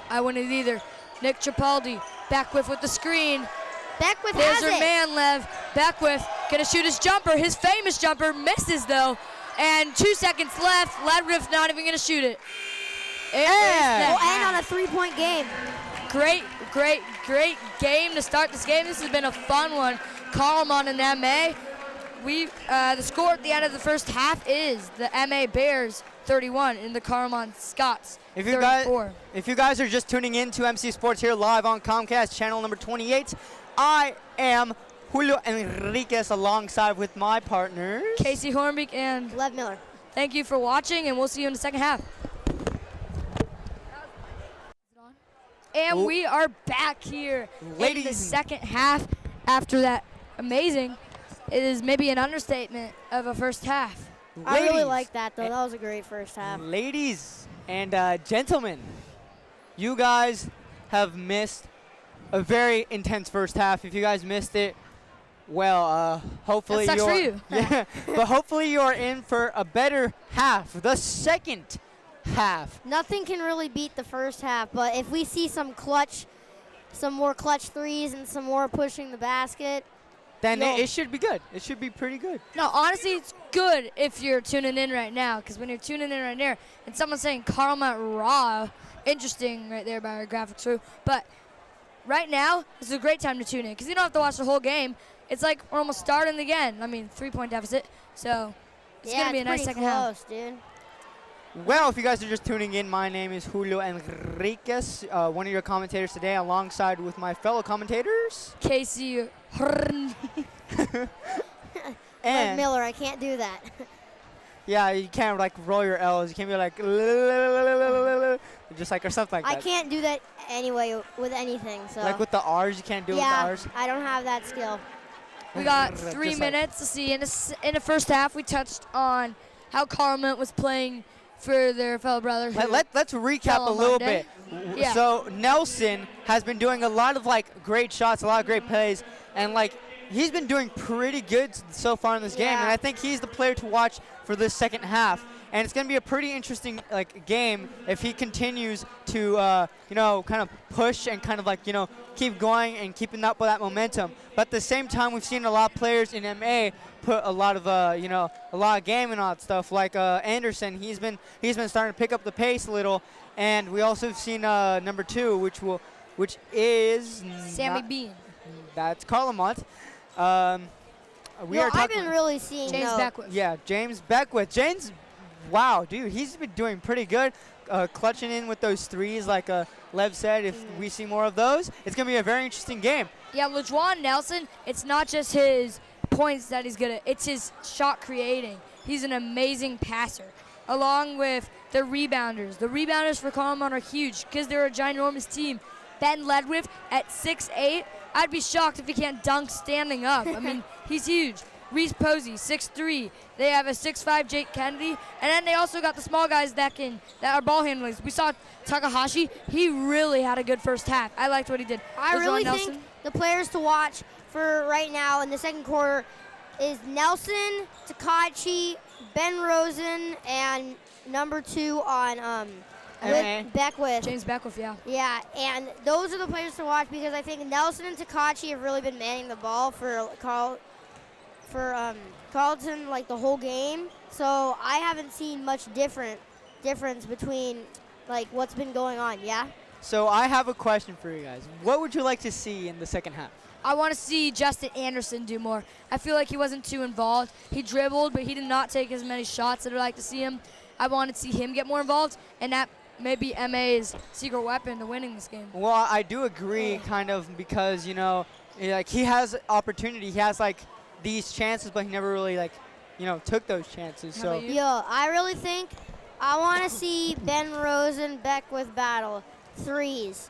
I wouldn't either. Nick Tripaldi, Beckwith with the screen. Beckwith There's has her it. man, Lev. Beckwith going to shoot his jumper. His famous jumper misses, though. And 2 seconds left. Ledriff not even going to shoot it. Yeah. We'll end on a 3-point game. Great game to start this game. This has been a fun one. Carlmont and MA. The score at the end of the first half is the MA Bears 31 and the Carlmont Scots 34. If you guys are just tuning in to MC Sports here live on Comcast channel number 28, I am Julio Enriquez alongside with my partners. Casey Hornbeek, and Lev Miller. thank you for watching, and we'll see you in the second half. And Oh. we are back here in the Ladies. second half after that amazing, it is maybe an understatement of a first half. I really Ladies like that, though. That was a great first half. Ladies and gentlemen, you guys have missed a very intense first half. If you guys missed it, well, hopefully That sucks for you. Yeah, but hopefully you are in for a better half, the second half. Nothing can really beat the first half, but if we see some more clutch threes and some more pushing the basket, then Yo. it should be good. It should be pretty good. No, honestly, it's good if you're tuning in right now, because when you're tuning in right there and someone's saying Carlmont raw, interesting right there by our graphics crew. But right now, this is a great time to tune in, because you don't have to watch the whole game. It's like we're almost starting again. I mean, 3-point deficit, so it's going to be a nice second half. Dude. Well, if you guys are just tuning in, my name is Julio Enriquez, one of your commentators today, alongside with my fellow commentators. Casey Hearn. Like And Miller, I can't do that. yeah, you can't like roll your L's. You can't be like just like or something like I that. can't do that anyway with anything. So Like with the R's, you can't do it with the yeah, R's. I don't have that skill. We got Just 3 like- minutes to see. In the first half, we touched on how Carlmont was playing for their fellow brother. Let's recap fell a on little Monday. bit. Yeah. So Nelson has been doing a lot of like great shots, a lot of great plays, and like he's been doing pretty good so far in this game. Yeah. And I think he's the player to watch for this second half. And it's going to be a pretty interesting like game if he continues to kind of push and kind of like keep going and keeping up with that momentum. But at the same time, we've seen a lot of players in MA put a lot of a lot of game and all that stuff. Like Anderson, he's been starting to pick up the pace a little. And we also have seen number 2, which is Sammy not- Bean. That's Carlmont. We Yo, are I've talking. been really seeing James though, Beckwith. Yeah, James Beckwith. Wow, dude, he's been doing pretty good, clutching in with those threes, like Lev said. If we see more of those, it's gonna be a very interesting game. Yeah, LaJuan Nelson, it's not just his points that he's good at, it's his shot creating. He's an amazing passer, along with the rebounders. The rebounders for Carlmont are huge because they're a ginormous team. Ben Ledwith at 6'8", I'd be shocked if he can't dunk standing up. I mean, he's huge. Reese Posey, 6'3". They have a 6'5" Jake Kennedy, and then they also got the small guys that are ball handlers. We saw Takahashi. He really had a good first half. I liked what he did. I LaJuan really Nelson, think the players to watch for right now in the second quarter is Nelson, Takachi, Ben Rosen, and number 2 on Beckwith. James Beckwith, yeah. Yeah, and those are the players to watch because I think Nelson and Takachi have really been manning the ball for Carlton like the whole game. So I haven't seen much difference between like what's been going on. Yeah. So I have a question for you guys. What would you like to see in the second half? I want to see Justin Anderson do more. I feel like he wasn't too involved. He dribbled, but he did not take as many shots that I'd like to see him. I want to see him get more involved, and that may be MA's secret weapon to winning this game. Well, I do agree, kind of, because like he has opportunity. He has like these chances, but he never really like took those chances. How So about you? Yo, I really think I want to see Ben Rosen Beckwith battle threes.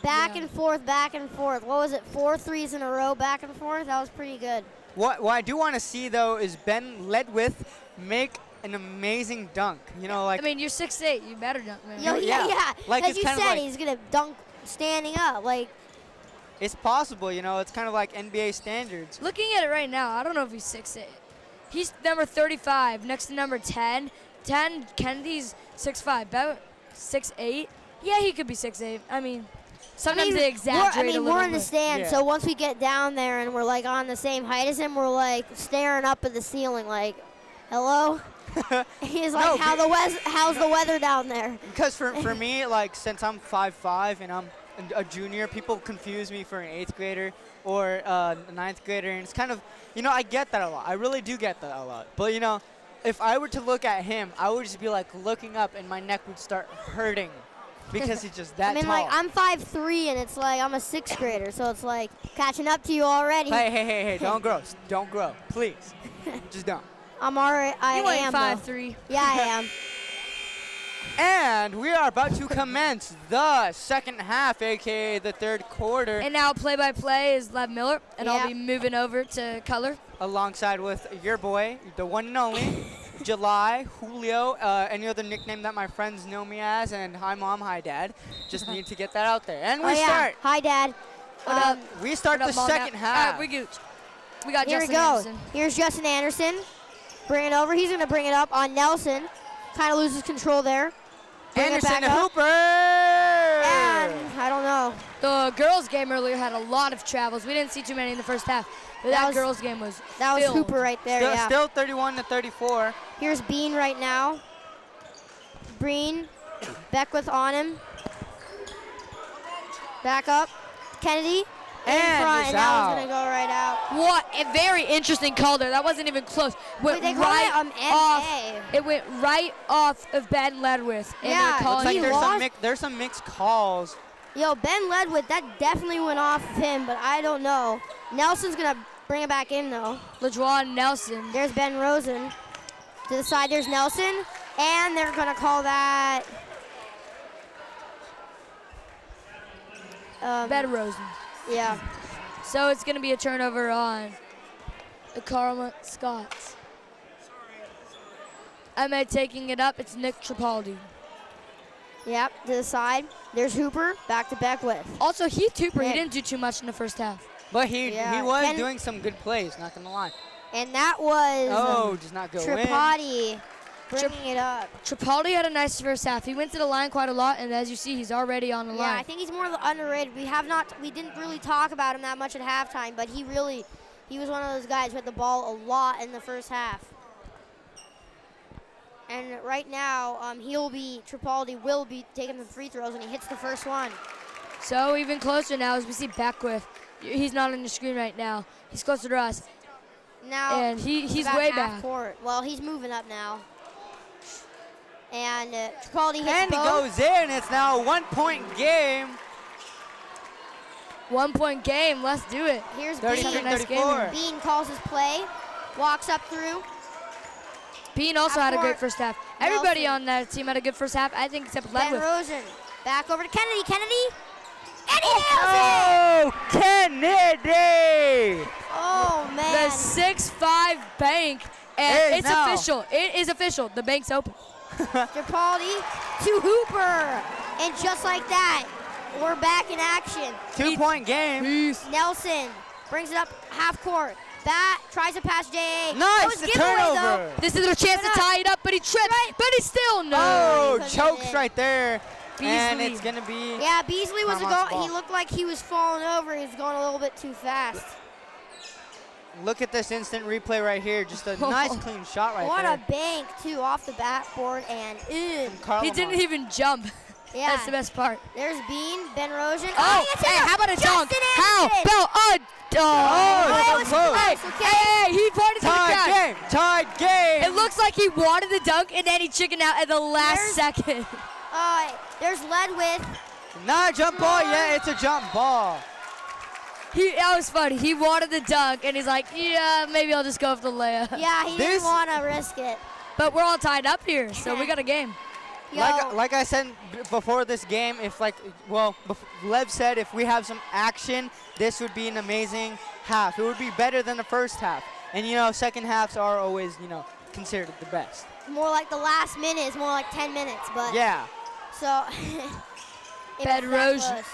Back Yeah. and forth, back and forth. What was it? 4 threes in a row, back and forth. That was pretty good. what I do want to see though is Ben Ledwith make an amazing dunk. Like I mean, you're 6'8". You better dunk, man. Yo, yeah. yeah. Like, As it's you kind of said, like- he's gonna dunk standing up. Like, it's possible. It's kind of like NBA standards. Looking at it right now, I don't know if he's 6'8". He's number 35 next to number 10. 10, Kennedy's 6'5". About 6'8". Yeah, he could be 6'8". I mean, sometimes they exaggerate a little we're in the bit. stand, Yeah. so once we get down there and we're like on the same height as him, we're like staring up at the ceiling, like, hello. He's like, No, how's the weather down there? Because for me, like, since I'm 5'5" and I'm a junior, people confuse me for an 8th grader or a 9th grader, and it's kind of, I get that a lot. I really do get that a lot. But, if I were to look at him, I would just be, like, looking up, and my neck would start hurting because he's just that I mean, tall. like, I'm 5'3", and it's like I'm a 6th grader, so it's like catching up to you already. Hey, don't grow. Don't grow. Please. Just don't. I'm already, I You ain't am, though. 5'3". Yeah, I am. And we are about to commence the second half, a.k.a. the third quarter, And now play-by-play is Lev Miller, and Yeah. I'll be moving over to color. alongside with your boy, the one and only, July, Julio, any other nickname that my friends know me as, and hi mom, hi dad. Just need to get that out there. And we Oh, yeah. start. Hi, Dad. What up? We start What the up, Mom? second All half. right, we gooch. We got Here Justin we go. Anderson. Here's Justin Anderson. Bring it over. He's going to bring it up on Nelson. Kind of loses control there. Bring it Anderson back up. Hooper! And I don't know. The girls' game earlier had a lot of travels. We didn't see too many in the first half, but that girls' game was That was filled. Hooper right there, Still, yeah. still 31-34. Here's Bean right now. Breen, Beckwith on him. Back up. Kennedy in And front, it's and that out. was going to go right out. What a very interesting call there. That wasn't even close. Went Wait, they call right it off. MA. It went right off of Ben Ledwith. And Yeah, they're calling Looks like he there's lost. some mixed calls. Yo, Ben Ledwith, that definitely went off of him, but I don't know. Nelson's going to bring it back in, though. LeJuan Nelson. There's Ben Rosen. To the side, there's Nelson, and they're going to call that... Ben Rosen. Yeah. So it's going to be a turnover on the Carlmont Scots. MA taking it up. It's Nick Tripaldi. Yep, to the side. There's Hooper, back to Beckwith. Also, Heath Hooper, he Yeah. didn't do too much in the first half. But he was Ken- doing some good plays, not gonna lie. And that was Oh, does not go in. Tripati bringing it up. Tripaldi had a nice first half. He went to the line quite a lot, and as you see, he's already on the Yeah, line. I think he's more underrated. We didn't really talk about him that much at halftime, but he was one of those guys who had the ball a lot in the first half. And right now, Tripaldi will be taking the free throws, and he hits the first one. So even closer now as we see Beckwith. He's not on the screen right now. He's closer to us. Now And he's about way half back. court. Well, he's moving up now. And Tripaldi hits And he both. goes in. It's now a 1-point game. 1 point game. Let's do it. Here's 33-34. Bean calls his play, walks up through. Bean also Half had a court. great first half. Everybody Nelson. on that team had a good first half, I think, except Ben Ledwith. Rosen, back over to Kennedy. And he nails it! Oh, Kennedy! Oh, The man. 6'5" bank, and It is it's now. official. It is official. The bank's open. Tripaldi to Hooper. And just like that, we're back in action. 2-point game. Nelson brings it up half court. Tries to pass J.A. Nice, That was the giveaway, turnover. This is a chance to tie it up, but he tripped. But he still no. Oh, couldn't chokes get in. right there. And Beasley. it's going to be... Yeah, Beasley was Carmont's ball. he looked like he was falling over. He was going a little bit too fast. Look at this instant replay right here. Just a nice, clean shot right What there. a bank, too, off the backboard and in. He Carlmont. didn't even jump. Yeah. That's the best part. There's Bean, Ben Rosen. Oh, it's hey, in. how about a dunk? Justin How Anderson. about a dunk? Oh, it was close, Hey, okay? hey, he pointed to the Tied crowd. game. Tied game. It looks like he wanted the dunk, and then he chickened out at the last second. There's Ledwith. Not a jump ball yet. It's a jump ball. That was funny. He wanted the dunk, and he's like, yeah, maybe I'll just go with the layup. Yeah, he This- didn't want to risk it. But we're all tied up here, so we got a game. Yo, Like I said before this game, Lev said if we have some action, this would be an amazing half. It would be better than the first half. And, second halves are always, considered the best. more like the last minute is more like 10 minutes, but Yeah. so it Ben was that Rosen. close.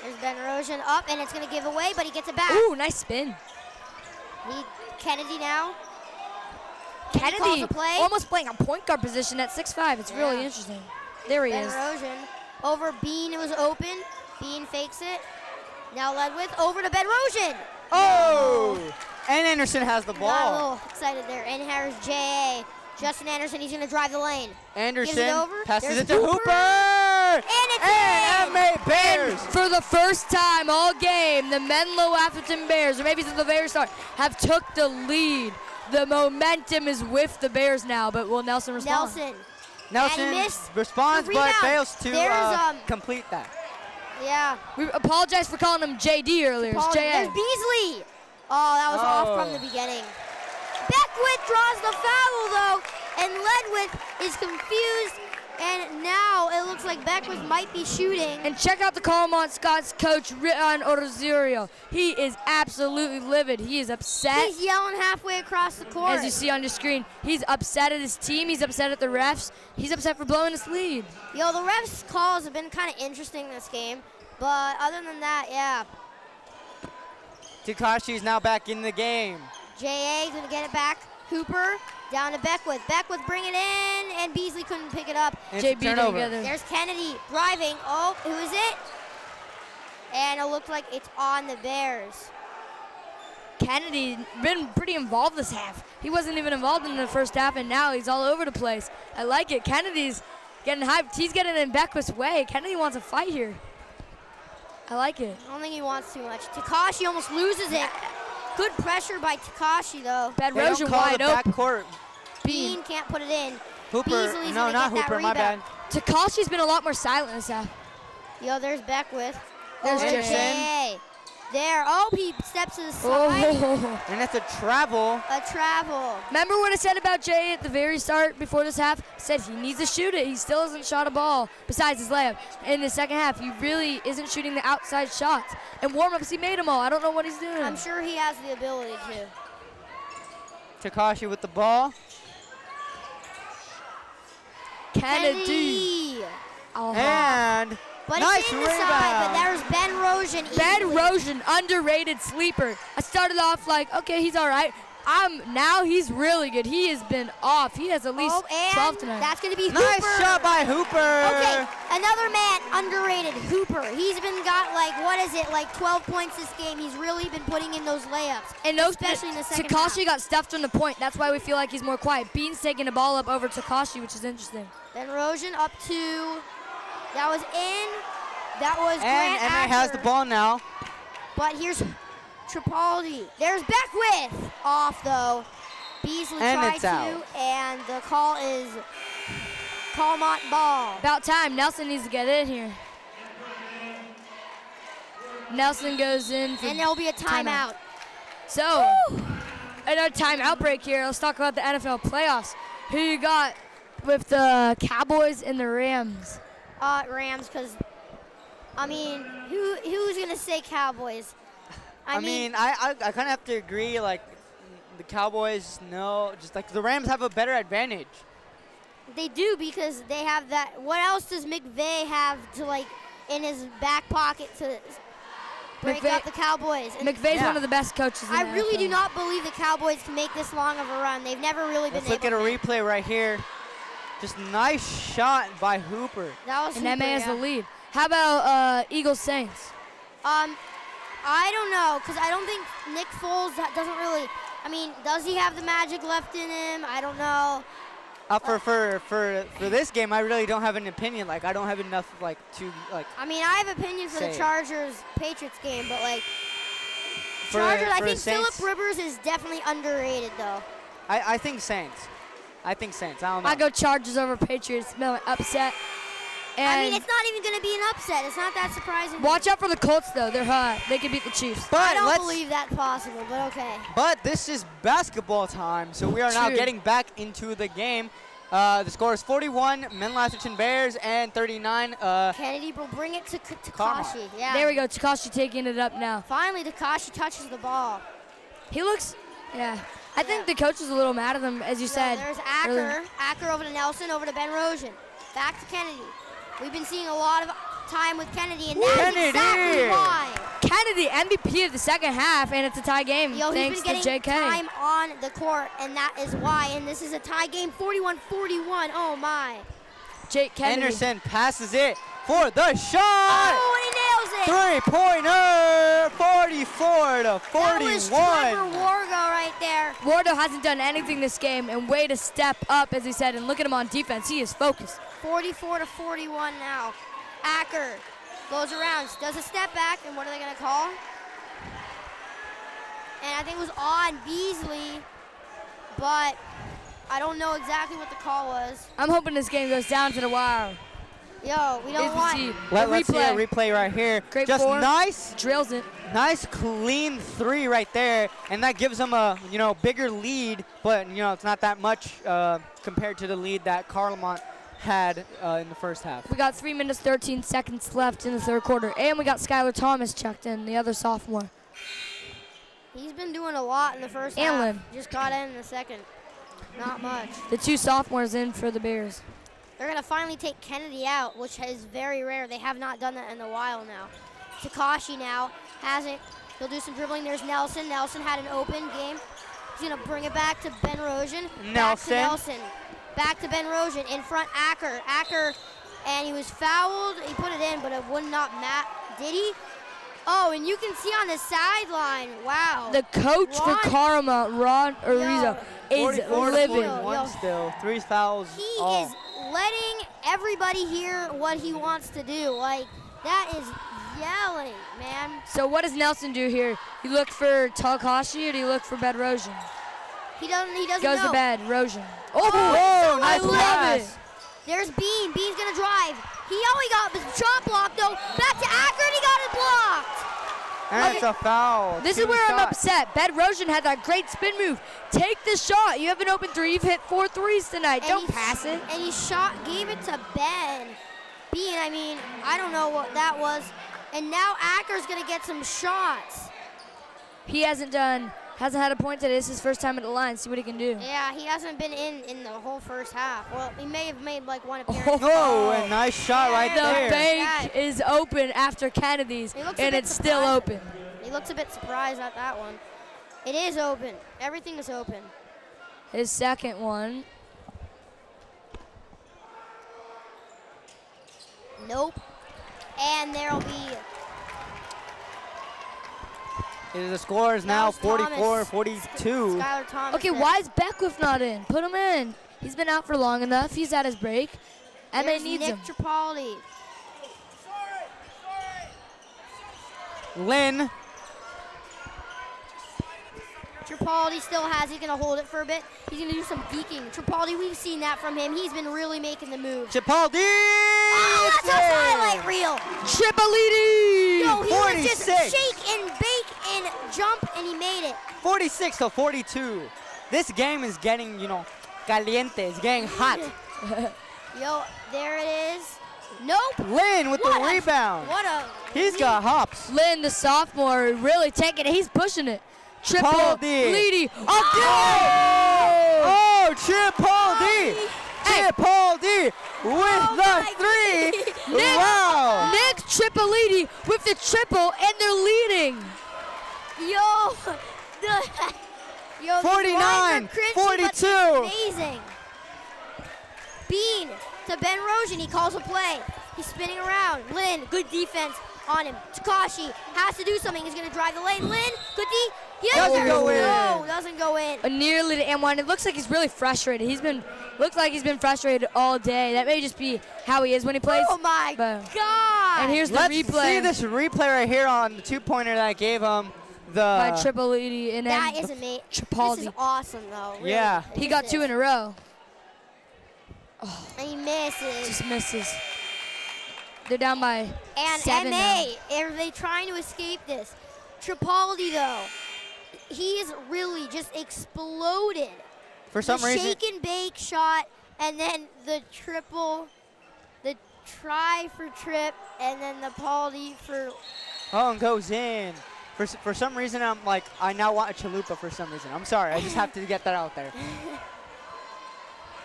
There's Ben Rosen up, and it's gonna give away, but he gets it back. Ooh, nice spin. Kennedy now. Kennedy calls a play. almost playing a point guard position at 6'5". It's really Yeah. interesting. There he Ben is. Rosen over Bean. It was open. Bean fakes it. Now Ledwith over to Ben Rosen. Oh! And Anderson has the Got a ball. little excited there. And here's J.A. Justin Anderson. He's gonna drive the lane. Anderson Gives it over. passes There's it to Hooper. And it's And in. M.A. Bears. For the first time all game, the Menlo-Atherton Bears, or maybe since the very start, have took the lead. The momentum is with the Bears now, but will Nelson respond? Nelson missed responds the but rebound. fails to There's, complete that. Yeah. We apologize for calling him JD earlier. It's There's JA. Beasley. Oh, that was off from the beginning. Beckwith draws the foul, though, and Ledwith is confused, and now it looks like Beckwith might be shooting. And check out the Carlmont Scots coach, Rian Orozio. He is absolutely livid. He is upset. He's yelling halfway across the court. As you see on your screen, he's upset at his team. He's upset at the refs. He's upset for blowing his lead. Yo, the refs' calls have been kind of interesting this game, but other than that, yeah. Takashi's now back in the game. J.A. gonna get it back. Hooper down to Beckwith. Beckwith bring it in, and Beasley couldn't pick it up. It's a JB turnover. together. There's Kennedy driving. Oh, who is it? And it looks like it's on the Bears. Kennedy been pretty involved this half. He wasn't even involved in the first half, and now he's all over the place. I like it. Kennedy's getting hyped. He's getting in Beckwith's way. Kennedy wants a fight here. I like it. I don't think he wants too much. Takashi almost loses it. Good pressure by Takashi, though. They don't Bedrosian call wide the open. backcourt. Bean can't put it in. Hooper, Beasley's no, gonna not get that Hooper, my bad. rebound. Takashi's been a lot more silent this half. Yo, there's Beckwith. There's Over to Anderson. Jay. There. Oh, he steps to the side. Oh. And that's a travel. A travel. Remember what I said about Jay at the very start before this half? I said he needs to shoot it. He still hasn't shot a ball besides his layup. In the second half, he really isn't shooting the outside shots. And warm-ups, he made them all. I don't know what he's doing. I'm sure he has the ability to. Takashi with the ball. Kennedy. Oh, And But nice it's in the rebound. side, but there's Ben Rojan. Ben easily. Rojan, underrated sleeper. I started off like, okay, he's all right. Now he's really good. He has been off. He has at least Oh, and 12 tonight. that's going to be nice Hooper. shot by Hooper. Okay, another man underrated, Hooper. He's been got like 12 points this game. He's really been putting in those layups, And those, especially in the second Takashi half. got stuffed on the point. That's why we feel like he's more quiet. Bean's taking the ball up over Takashi, which is interesting. Ben Rojan up to, that was in, that was And Grant MA has the Acker. ball now. But here's Tripaldi. There's Beckwith. Off though. Beasley And tried it's to, out. and the call is Carlmont ball. About time. Nelson needs to get in here. Nelson goes in for And there'll be a timeout. So, another timeout break here. Let's talk about the NFL playoffs. Who you got with the Cowboys and the Rams? Rams, because, I mean, who's going to say Cowboys? I mean, I kind of have to agree. Like, the Cowboys, no, just like the Rams have a better advantage. They do, because they have that. What else does McVay have to, like, in his back pocket to break McVay- up the Cowboys? And McVay's Yeah. one of the best coaches in I the really NFL. do not believe the Cowboys can make this long of a run. They've never really been Let's look at able a to. replay right here. Just nice shot by Hooper. That was And Hooper, MA has yeah. the lead. How about Eagles Saints? I don't know, because I don't think Nick Foles doesn't really. I mean, does he have the magic left in him? I don't know. For this game, I really don't have an opinion. Like, I don't have enough like to like. I mean, I have opinion for the Say. Chargers-Patriots game, but like For, Chargers, I for think Saints, Phillip Rivers is definitely underrated, though. I think Saints. I think Saints. I don't know. I go Chargers over Patriots. No upset. And I mean, it's not even going to be an upset. It's not that surprising. watch out for the Colts, though. They're hot. They could beat the Chiefs. But I don't let's. believe that's possible, but okay. But this is basketball time, so we are now True. getting back into the game. The score is 41, Menlo-Atherton Bears, and 39. Kennedy will bring it to Carlmont. Takashi. Yeah. There we go. Takashi taking it up now. Finally, Takashi touches the ball. He looks, yeah. I think the coach is a little mad at him, as you said. There's earlier. Acker. Acker over to Nelson, over to Ben Rojan. Back to Kennedy. We've been seeing a lot of time with Kennedy, and that's Kennedy! exactly why. Kennedy, MVP of the second half, and it's a tie game Yo, thanks he's been to getting JK. time on the court, and that is why. And this is a tie game, 41-41. Oh, my. Jake Kennedy. Anderson passes it for the shot. Oh, and he nails it. Three-pointer, 44 to 41. That was Trevor Wargo right there. Wardo hasn't done anything this game, and way to step up, as he said, and look at him on defense. He is focused. 44-41 now. Acker goes around, does a step back, and what are they going to call? And I think it was on Beasley, but I don't know exactly what the call was. I'm hoping this game goes down to the wire. Yo, we don't want. Let's see a replay right here. Great Just form. nice, Drills it. nice clean three right there, and that gives them a bigger lead. But it's not that much compared to the lead that Carlmont had in the first half. We got 3 minutes, 13 seconds left in the third quarter, and we got Skylar Thomas checked in, the other sophomore. He's been doing a lot in the first half. Allen. Just got in the second. Not much. The two sophomores in for the Bears. They're going to finally take Kennedy out, which is very rare. They have not done that in a while now. Takashi now hasn't. He'll do some dribbling. There's Nelson. Nelson had an open game. He's going to bring it back to Ben Rojan. Back to Nelson. Back to Ben Rojan. In front, Acker. Acker, and he was fouled. He put it in, but it would not matter. Did he? Oh, and you can see on the sideline, wow. The coach for Ron- Carlmont, Ron Arizo, is 44 to livid. 41 still. 3 fouls. He all. is letting everybody hear what he wants to do. Like, that is yelling, man. So what does Nelson do here? He look for Talkashi or do you look for Bedrosian? He doesn't Goes know. to Bedrosian. Oh, Whoa, I nice love pass. it. There's Bean. Bean's gonna drive. He got his shot blocked though. Back to Akron, he got it blocked. And it's a foul. This is 2 where I'm shots. upset. Bedrosian had that great spin move. Take the shot. You have an open 3. You've hit 4 threes tonight. And Don't he- pass it. And he gave it to Ben. Bean, I mean, I don't know what that was. And now Acker's gonna get some shots. He hasn't had a point today. This is his first time at the line. See what he can do. Yeah, he hasn't been in the whole first half. Well, he may have made like one appearance. Oh, a nice shot right The there. bank is open after Kennedy's, He looks a and bit it's still surprised. open. He looks a bit surprised at that one. It is open. Everything is open. His second one. Nope. And there'll be The score is now Miles Thomas. 44-42. Skylar Thomas. Okay, next. why is Beckwith not in? Put him in. He's been out for long enough. He's at his break. MA There's needs Nick him. Tripaldi. Lynn. Tripaldi still has. He's gonna hold it for a bit. He's gonna do some geeking. Tripaldi, we've seen that from him. He's been really making the moves. Chipaldi. Oh, that's a highlight reel. Tripoliti! Yo, he was just 46. shake and bake and jump, and he made it. 46-42. This game is getting, caliente. It's getting hot. Yo, there it is. Nope. Lynn with What the a- rebound. What a. He's got hops. Lynn, the sophomore, really taking it. He's pushing it. Tripoliti. Again! Oh, Chipaldi. Hey. Chipaldi with the my 3. Nick, Wow. Nick Tripoliti with the triple, and they're leading. Yo, these 49, lines are cringy, but 42. Amazing. Bean to Ben Rojan. He calls a play. He's spinning around. Lynn, good defense on him. Takashi has to do something. He's going to drive the lane. Lynn, good D. He Doesn't go in. No, doesn't go in. Nearly to M1. It looks like he's really frustrated. Looks like he's been frustrated all day. That may just be how he is when he plays. Oh my But- God. And here's the Let's replay see this replay right here on the 2-pointer that I gave him. by Tripoliti and then That isn't me. This is Tripaldi. awesome, though. Really. Yeah. He got 2 in a row. And he misses. Just misses. They're down by And 7 now. MA, are they trying to escape this? Tripaldi, though, he's really just exploded. For some the reason. shake and bake shot, and then the triple, the try for trip, and then the Paldi for. Oh, and goes in. For some reason, I now want a chalupa for some reason. I'm sorry. I just have to get that out there.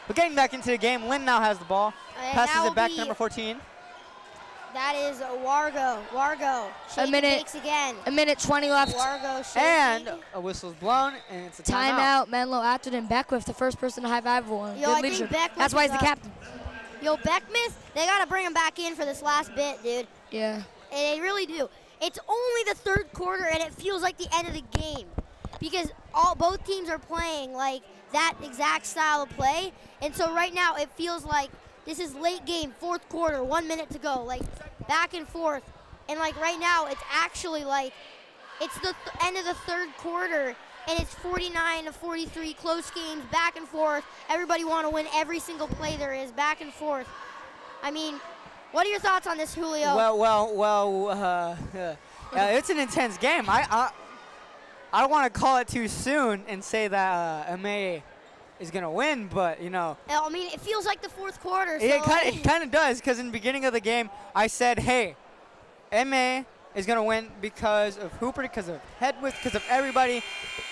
But getting back into the game, Lynn now has the ball. And Passes that it will back be- to number 14. That is Wargo. Wargo. Shake and minute. bakes again. A minute 20 left. Wargo shaking. And a whistle's blown, and it's a timeout. Timeout. Menlo-Atherton. Beckwith, the first person to high-five one. Yo, Good I think leadership. Beckwith That's why he's is the up. captain. Yo, Beckmith, they got to bring him back in for this last bit, dude. Yeah. And they really do. It's only the third quarter, and it feels like the end of the game because both teams are playing like that exact style of play. And so right now, it feels like this is late game, fourth quarter, 1 minute to go, like back and forth. And like right now, it's actually like it's the end of the third quarter, and it's 49-43, close games, back and forth. Everybody want to win every single play there is, back and forth. I mean, what are your thoughts on this, Julio? It's an intense game. I don't want to call it too soon and say that MA is going to win, but, I mean, it feels like the fourth quarter. So it kind of does, because in the beginning of the game, I said, hey, MA is going to win because of Hooper, because of head width, because of everybody,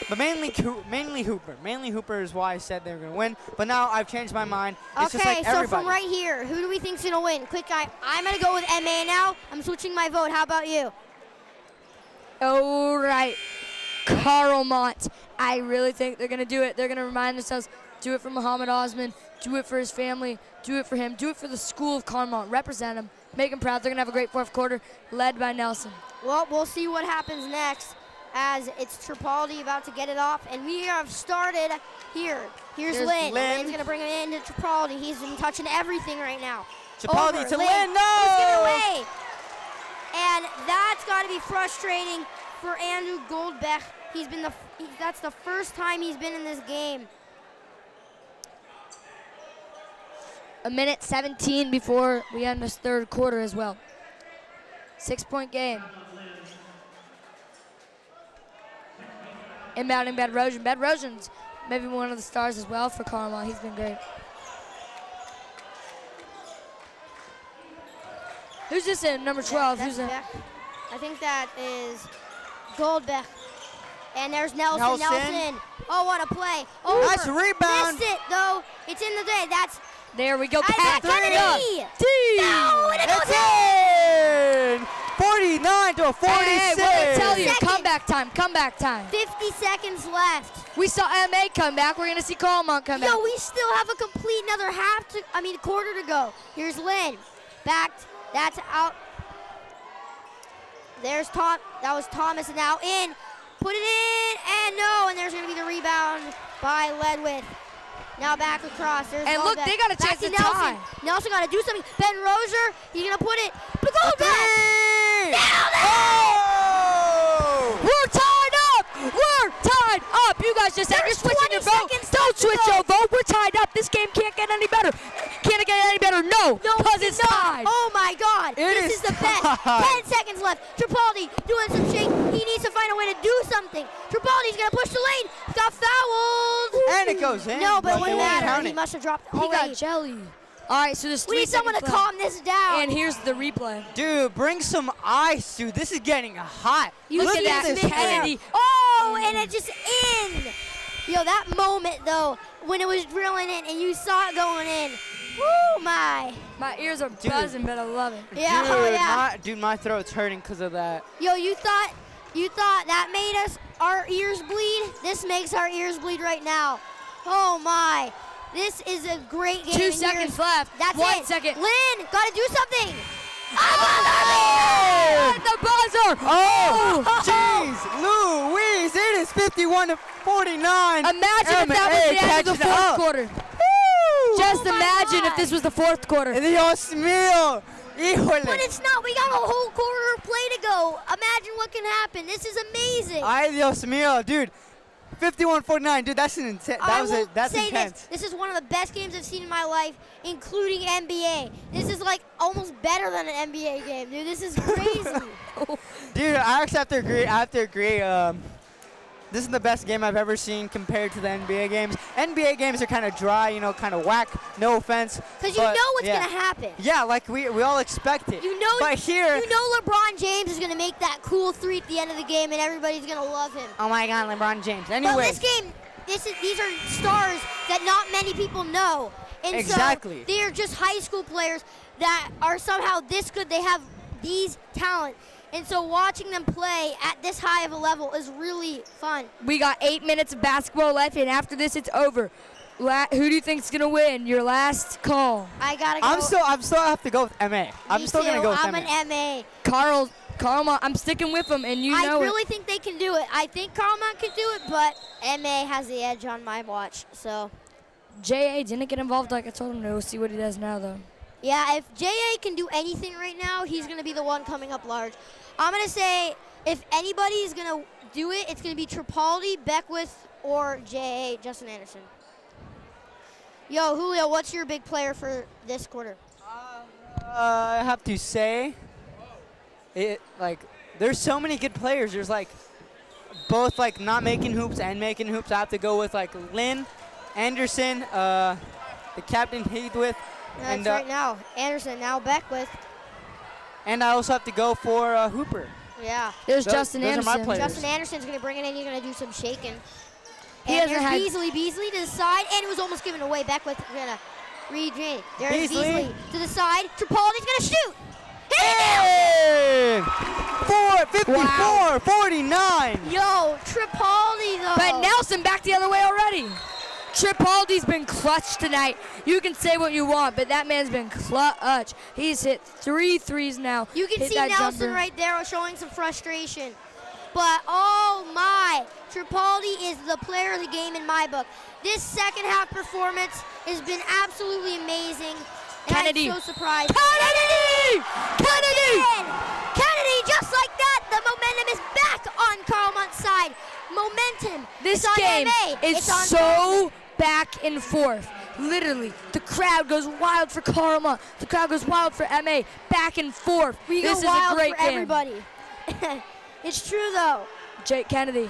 but mainly Hooper. Mainly Hooper is why I said they were going to win, but now I've changed my mind. It's just okay, like so everybody. from right here, who do we think's gonna win? Quick guy, I'm gonna go with MA now. I'm switching my vote. How about you? All right. Carlmont. I really think they're going to do it. They're going to remind themselves, do it for Muhammad Osman, do it for his family, do it for him, do it for the school of Carlmont. Represent him, make him proud. They're going to have a great fourth quarter, led by Nelson. Well, we'll see what happens next as it's Tripaldi about to get it off. And we have started here. Here's Lynn. Lynn's going to bring it into Tripaldi. He's been touching everything right now. Tripaldi to Lynn. No! He's giving No! away. And that's got to be frustrating for Andrew Goldbeck. That's the first time he's been in this game. A minute 17 before we end this third quarter as well. 6-point game. Inbounding Bedrosian. Bedrosian's maybe one of the stars as well for Carlmont. He's been great. Who's this in? Number 12. Who's in? Beck. I think that is Goldbeck. And there's Nelson. Oh, what a play. Over. Nice rebound. Missed it, though. It's in the day. That's There we go. Isaac Pass. Kennedy. T. No, and it goes It's in! 49 to 46. Hey, what did I tell you? Second. Comeback time. Comeback time. 50 seconds left. We saw MA come back. We're going to see Carlmont come back. Yo, we still have a complete another quarter to go. Here's Lynn. Backed. That's out. There's Tom. That was Thomas, and now in. Put it in, and no, and there's going to be the rebound by Ledwith. Now back across. There's And look, Goldbeck. they got a Back chance to Nelson. tie. Nelson got to do something. Ben Roser, he's going to put it. But Goldbeck. Down there. Oh! We're tied up. We're tied up. You guys just said you're There's switching your 20 vote. seconds Don't left to switch go. your vote. We're tied up. This game can't get any better. Can't get any better. No, because it's tied. Oh my God. It This is is the best. tied. 10 seconds left. Tripaldi doing some shake. He needs to find a way to do something. Tripaldi's going to push the lane. Got fouled. And it goes in. No, but it they wouldn't won't matter. count He it. must have dropped He already. got jelly. All right, so there's 3 We need someone to seconds left. calm this down. And here's the replay. Dude, bring some ice, dude. This is getting hot. Look Look at that, this Kennedy. hair. Oh, and it just in. Yo, that moment, though, when it was drilling in and you saw it going in. Woo, my. My ears are Dude. buzzing, but I love it. Yeah, dude, oh, yeah. my throat's hurting because of that. Yo, you thought that made our ears bleed? This makes our ears bleed right now. Oh, my. This is a great game. 2 and seconds here's- left. That's 1 it. second. Lynn, gotta do something. Oh! The buzzer. Oh, jeez, Louise, it is 51 to 49. Imagine if that was the end of the fourth quarter. Woo! Just Oh my imagine if God. this was the fourth quarter. Dios mío, híjole. But it's not. We got a whole quarter of play to go. Imagine what can happen. This is amazing. Ay, Dios mío, dude. 51-49, dude, that's an intense. That's say intense. This is one of the best games I've seen in my life, including NBA. This is like almost better than an NBA game, dude. This is crazy. Dude, I actually have to agree. This is the best game I've ever seen compared to the NBA games. NBA games are kind of dry, you know, kind of whack. No offense. Because you but, know what's yeah. gonna happen. Yeah, like we all expect it. You know. But here. You know LeBron James is gonna make that cool three at the end of the game, and everybody's gonna love him. Oh my God, LeBron James. But Anyway. this game, these are stars that not many people know. And Exactly. so they're just high school players that are somehow this good. They have these talent. And so watching them play at this high of a level is really fun. We got 8 minutes of basketball left, and after this, it's over. Who do you think's gonna win? Your last call. I gotta go. I'm still have to go with MA. I'm Me still gonna too. go with I'm MA. an MA. Carlmont, I'm sticking with them, and you I know really it. think they can do it. I think Carlmont can do it, but MA has the edge on my watch. So, J.A. didn't get involved like I told him to. We'll see what he does now, though. yeah, if JA can do anything right now, he's going to be the one coming up large. I'm going to say if anybody is going to do it, it's going to be Tripaldi, Beckwith, or JA, Justin Anderson. Yo, Julio, what's your big player for this quarter? I have to say, there's so many good players. There's both not making hoops and making hoops. I have to go with Lynn, Anderson, the captain Heathwith, That's and right now. Anderson, now Beckwith. and I also have to go for Hooper. Yeah. There's Those- Justin those are my Anderson. players. Justin Anderson's going to bring it in. He's going to do some shaking. He And hasn't there's had- Beasley to the side, and it was almost given away. Beckwith going to redrain. There's Beasley. Beasley to the side. Tripaldi's going to shoot. Hit it Hey! 54-49. now. Yo, Tripaldi, though. But Nelson back the other way already. Tripaldi's been clutch tonight. You can say what you want, but that man's been clutch. He's hit 3 threes now. You can Hit see that Nelson jumper. right there showing some frustration. But, oh my, Tripaldi is the player of the game in my book. This second half performance has been absolutely amazing. And Kennedy. I'm so surprised. Kennedy! Kennedy, just like that, the momentum is back on Carlmont's side. Momentum. This it's on game MA. is It's on so back and forth. Literally, the crowd goes wild for Carlmont. The crowd goes wild for MA. Back and forth. We This go is wild a great for game. everybody. It's true, though. Jake Kennedy.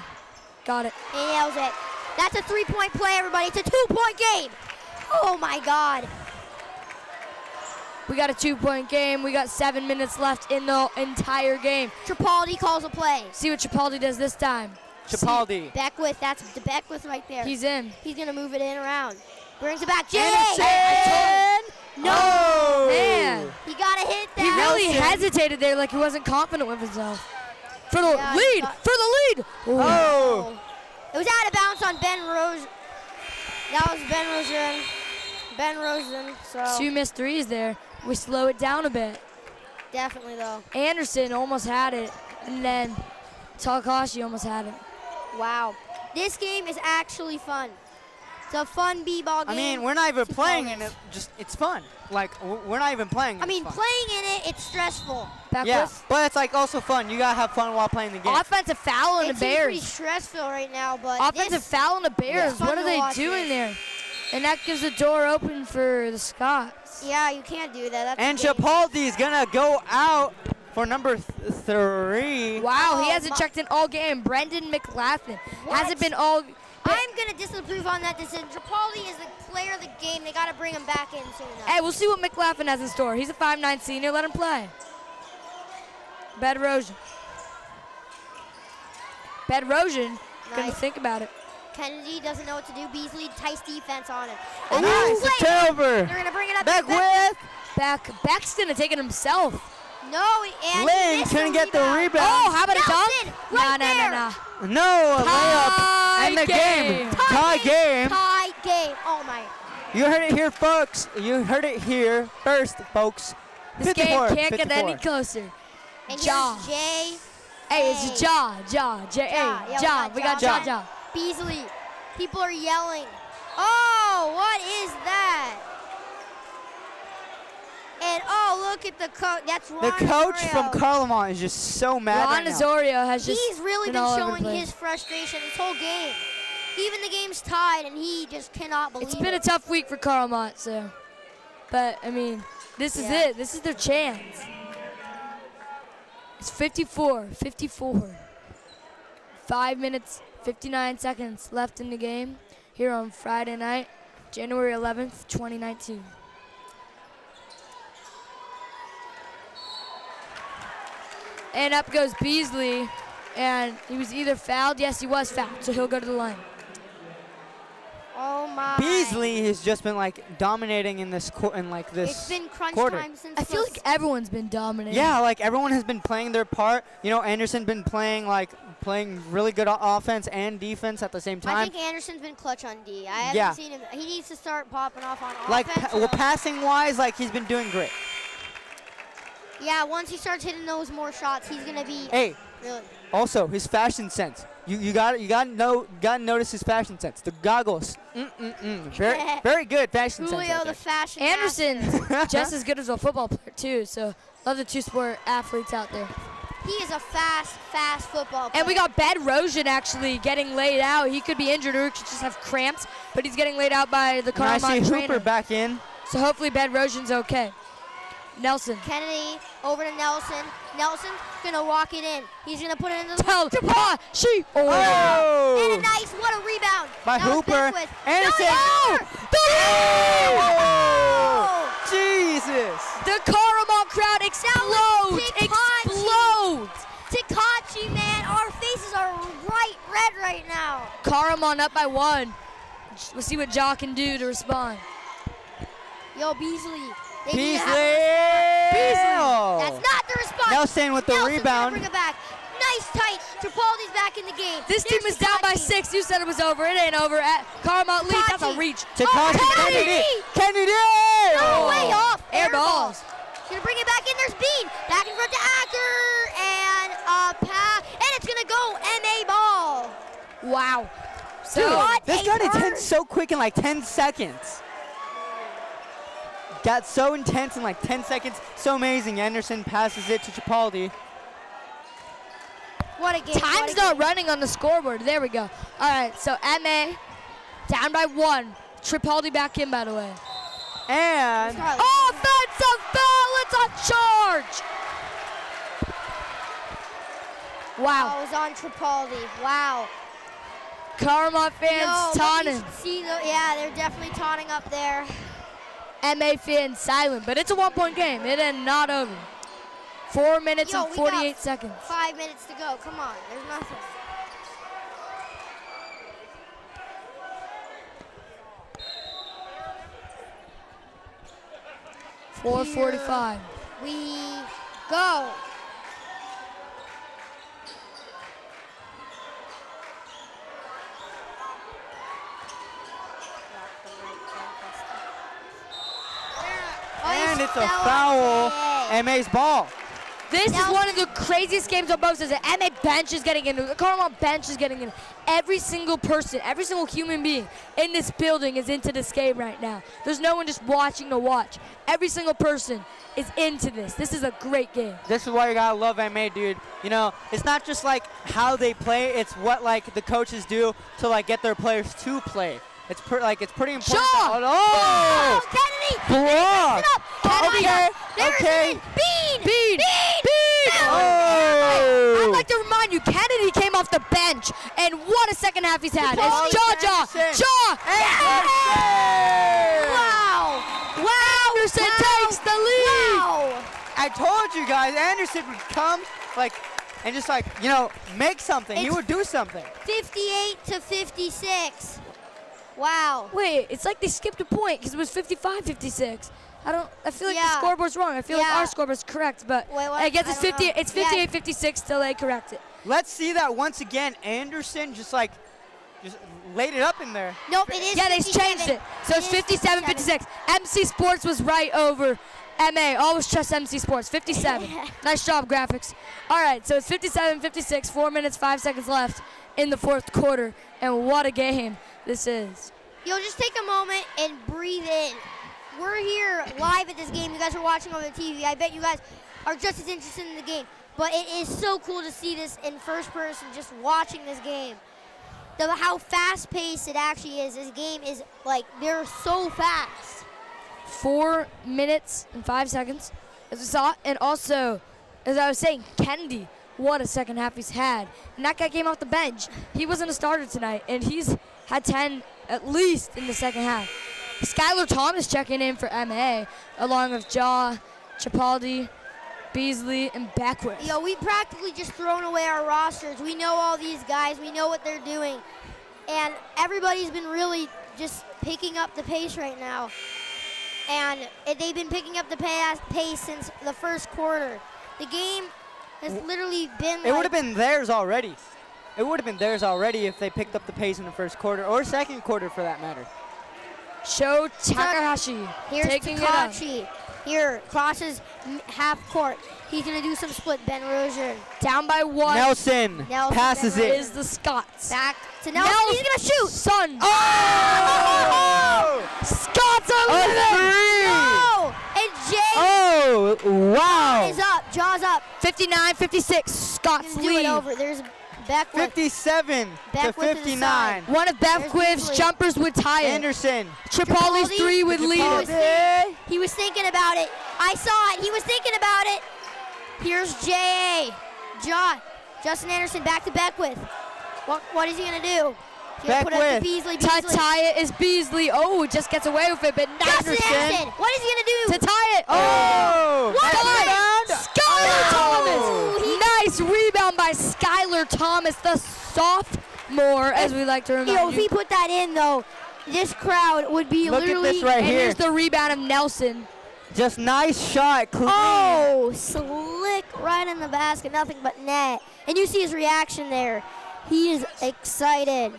Got it. He nails it. That's a 3-point play, everybody. It's a 2-point game. Oh, my God. We got a 2-point game. We got 7 minutes left in the entire game. Tripaldi calls a play. See what Tripaldi does this time. Chapaldi. Beckwith, that's the Beckwith right there. He's in. He's going to move it in around. Brings it back. Jay! Anderson! No! Oh! Man. He got to hit He that. really hesitated there like he wasn't confident with himself. For the Yeah, he lead! got- For the lead! Ooh. Oh! It was out of bounds on Ben Rose. That was Ben Rosen. Ben Rosen, so 2 missed threes there. We slow it down a bit. definitely, though. Anderson almost had it, and then Takashi almost had it. Wow. This game is actually fun. It's a fun b-ball game. I mean, we're not even to playing call in this. it. Just it's fun. Like we're not even playing. I and mean, it's fun. playing in it, it's stressful. Back Yeah, with but it's like also fun. You gotta have fun while playing the game. offensive foul on the It seems pretty Bears. stressful right now, but Offensive this, foul on the Bears. Fun What to are they watch doing it. there? And that gives the door open for the Scots. yeah, you can't do that. That's And a game. Chapaldi's gonna go out for number 3. Wow, Oh, he hasn't my- checked in all game. Brendan McLaughlin hasn't What? been all. I'm going to disapprove on that decision. Tripaldi is the player of the game. They got to bring him back in soon enough. Hey, we'll see what McLaughlin has in store. He's a 5'9" senior. Let him play. Bedrosian. Bedrosian. Gonna Nice. think about it. Kennedy doesn't know what to do. Beasley, tight defense on him. Oh, And nice. wait, A turnover. They're going to bring it up. Back to Beckwith. with Baxton had taken himself. No, and Lynn he missed couldn't get the rebound. Oh, how about a Nelson, dunk? right Nah. there. no a layup Tie and the game. game. Tie game. Tie game. Oh, my. You heard it here, folks. You heard it here first, folks. This 54, game can't get any 54. closer. And Ja. here's Jay. Hey, it's Ja. Ja, yeah, We got Ja. Ja. Beasley. People are yelling. Oh, what is that? And oh, look at the coach. That's Ron The coach Osorio. from Carlmont is just so mad Ron right now. Osorio has just He's really been all over the showing place. his frustration this whole game. Even the game's tied, and he just cannot believe It's been a it. tough week for Carlmont, so. But, I mean, this is Yeah. it. This is their chance. It's 54. 5 minutes, 59 seconds left in the game here on Friday night, January 11th, 2019. And up goes Beasley, and he was either fouled. Yes, he was fouled, so he'll go to the line. Oh my. Beasley has just been like dominating in this this. It's been crunch quarter. time since. I feel the- like everyone's been dominating. Yeah, like everyone has been playing their part. You know, Anderson been playing really good offense and defense at the same I time. think Anderson's been clutch on D. I haven't Yeah. seen him. He needs to start popping off on Like offense. passing wise, like he's been doing great. Yeah, once he starts hitting those more shots, he's gonna be Hey, really. also his fashion sense. You got to notice his fashion sense. The goggles. Very good fashion sense. Julio, right the there. fashion. Anderson's master. just as good as a football player too, so love the two-sport athletes out there. He is a fast football player. And we got Bedrosian actually getting laid out. He could be injured or could just have cramps, but he's getting laid out by the And I see Carlmont Hooper trainer. back in. So hopefully Bedrosian's okay. Nelson. Kennedy over to Nelson. Nelson's gonna walk it in. He's gonna put it into the Tell she. and a Oh! nice, what a rebound. By That was Hooper. Beckwith. Anderson. Oh! Jesus! The Carlmont crowd explodes. Takachi. Explodes. Takachi, man, our faces are bright red right now. Carlmont up by 1. Let's see what Ja can do to respond. Yo, Beasley. They Beasley! need to have- Oh. That's not the response. Nelson with the Nelson's gonna rebound. Bring it back. Nice tight Tripoldi's back in the game. This team is down by 6. You said it was over. It ain't over. Carlmont lead. That's a Takachi. reach. Takashi Kennedy! Kennedy! No, way off. Air balls. Gonna bring it back in. There's Bean. Back in front to Acker. And a pass. And it's gonna go MA ball. Wow. Dude, So What this a got turn. intense so quick in like 10 seconds. Got so intense in like 10 seconds. So amazing. Anderson passes it to Tripoldi. What a game. time's not running on the scoreboard. There we go. All right, so MA down by 1. Tripoldi back in, by the way. And Offensive foul, it's a charge. Wow. Oh, it was on Tripoldi. Wow. Carlmont fans No, but you taunting. should see yeah, they're definitely taunting up there. MA fans silent, but it's a 1-point game. It is not over. 4 minutes Yo, and we got 48 seconds. 5 minutes to go. Come on, there's nothing. .445. We go. it's a foul. MA's ball. This is one of the craziest games on both sides. The MA bench is getting in. The Carlmont bench is getting in. Every single person, every single human being in this building is into this game right now. There's no one just watching to watch. Every single person is into this. This is a great game. This is why you gotta love MA, dude. You know, it's not just like how they play, it's what like the coaches do to like get their players to play. It's it's pretty important. Shaw! Oh! Kennedy! Block! Kennedy! Okay, There's okay. Bean! Bean! Bean! Oh! I'd like to remind you, Kennedy came off the bench, and what a second half he's had. Tripoldi, It's Anderson. Wow! Anderson takes the lead! Wow! I told you guys, Anderson would come and just make something. He It's- would do something. 58-56. Wow. Wait, it's like they skipped a point because it was 55-56. I feel like the Yeah. scoreboard's wrong. I feel like Yeah. our scoreboard's correct, but Wait, what? I guess I it's don't know. 50. It's Yeah. 58-56 till they correct it. Let's see that once again. Anderson just laid it up in there. Nope, it is Yeah, they 57. changed it. So it's is 57-56. MC Sports was right over MA. Always trust MC Sports. 57. Nice job, graphics. All right, so it's 57-56. 4 minutes, 5 seconds left in the fourth quarter. And what a game this is. Yo, just take a moment and breathe in. We're here live at this game. You guys are watching on the TV. I bet you guys are just as interested in the game. But it is so cool to see this in first person, just watching this game. How fast-paced it actually is. This game is, they're so fast. 4 minutes and 5 seconds, as we saw. And also, as I was saying, Kennedy, what a second half he's had. And that guy came off the bench. He wasn't a starter tonight, and he's had 10 at least in the second half. Skylar Thomas checking in for MA, along with Jaw, Tripoldi, Beasley, and Beckwith. Yo, we practically just thrown away our rosters. We know all these guys. We know what they're doing. And everybody's been really just picking up the pace right now. And they've been picking up the pace since the first quarter. The game has literally been It would have been theirs already. It would have been theirs already if they picked up the pace in the first quarter or second quarter for that matter. Sho Takahashi Here's taking it up. Takachi. Here, crosses half court. He's going to do some split. Ben Rozier Down by 1 Nelson passes Ben it. is the Scots. back to Nelson. He's going to shoot. Son. Oh! Scots are A living. three! Oh, and Jay Oh, wow. is up. Jaws up. 59-56. Scots He's going to do it lead. over. There's Beckwith. 57 to Beckwith to the 59. One of Beckwith's Beasley. jumpers would tie it. Anderson. Tripoldi's Tripoldi. 3 would lead it. Tripoldi. He was thinking about it. I saw it. He was thinking about it. Here's J.A. Justin Anderson back to Beckwith. What is he going to do? He's going to put it up to Beckwith. Beasley. To tie it is Beasley. Oh, just gets away with it, but Justin Anderson Anderson. What is he going to do? to tie it. Oh! What? Skylar Oh, Thomas. Nice rebound by Skylar Thomas, the sophomore, as we like to Yo, remind if you. he put that in, though, this crowd would be Look at literally. this right And here. here's the rebound of Nelson. Just nice shot, clean. Oh, slick right in the basket, nothing but net. And you see his reaction there. He is excited.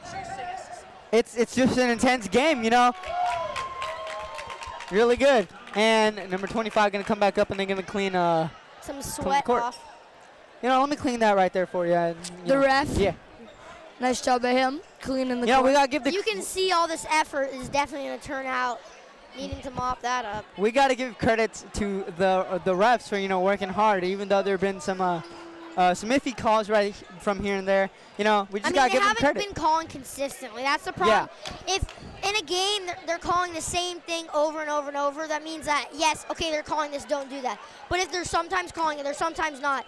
It's just an intense game, you know. Really good. And number 25 gonna come back up and they're gonna clean Some sweat court. off. You know, let me clean that right there for you. And, you The know, ref. Yeah. Nice job by him cleaning the Yeah, court. we gotta give the You can see all this effort is definitely going to turn out needing to mop that up. we gotta give credit to the refs for, you know, working hard, even though there've been some iffy calls right from here and there. You know, we just I mean, gotta they give them haven't credit. been calling consistently. That's the problem. If in a game they're calling the same thing over and over and over, that means that, yes, okay, they're calling this, don't do that. But if they're sometimes calling it, they're sometimes not,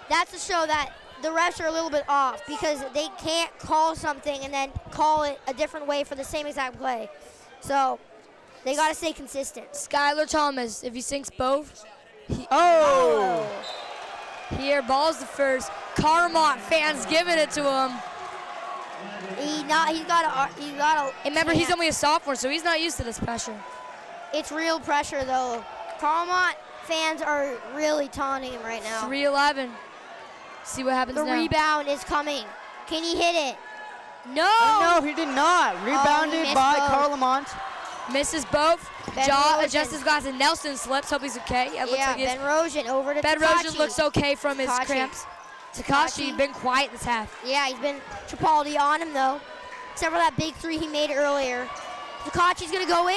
that's to show that the refs are a little bit off because they can't call something and then call it a different way for the same exact play. So they got to stay consistent. Skylar Thomas, if he sinks both, Oh! he airballs the first. Carlmont fans giving it to him. He got a. And remember, he's only a sophomore, so he's not used to this pressure. It's real pressure though. Carlmont fans are really taunting him right now. 3-11. See what happens The now. rebound is coming. Can he hit it? No. No, he did not. Rebounded missed by both. Carlmont. Misses both. Ben Jaw Rosen. adjusts his glasses. Nelson slips. Hope he's okay. It looks Yeah, like he's Ben Rosen over to Ben Takashi. Rosen looks okay from his Takashi. cramps. Takashi been quiet this half. Yeah, he's been Tripaldi on him though. Except for that big three he made earlier. Takashi's gonna go in.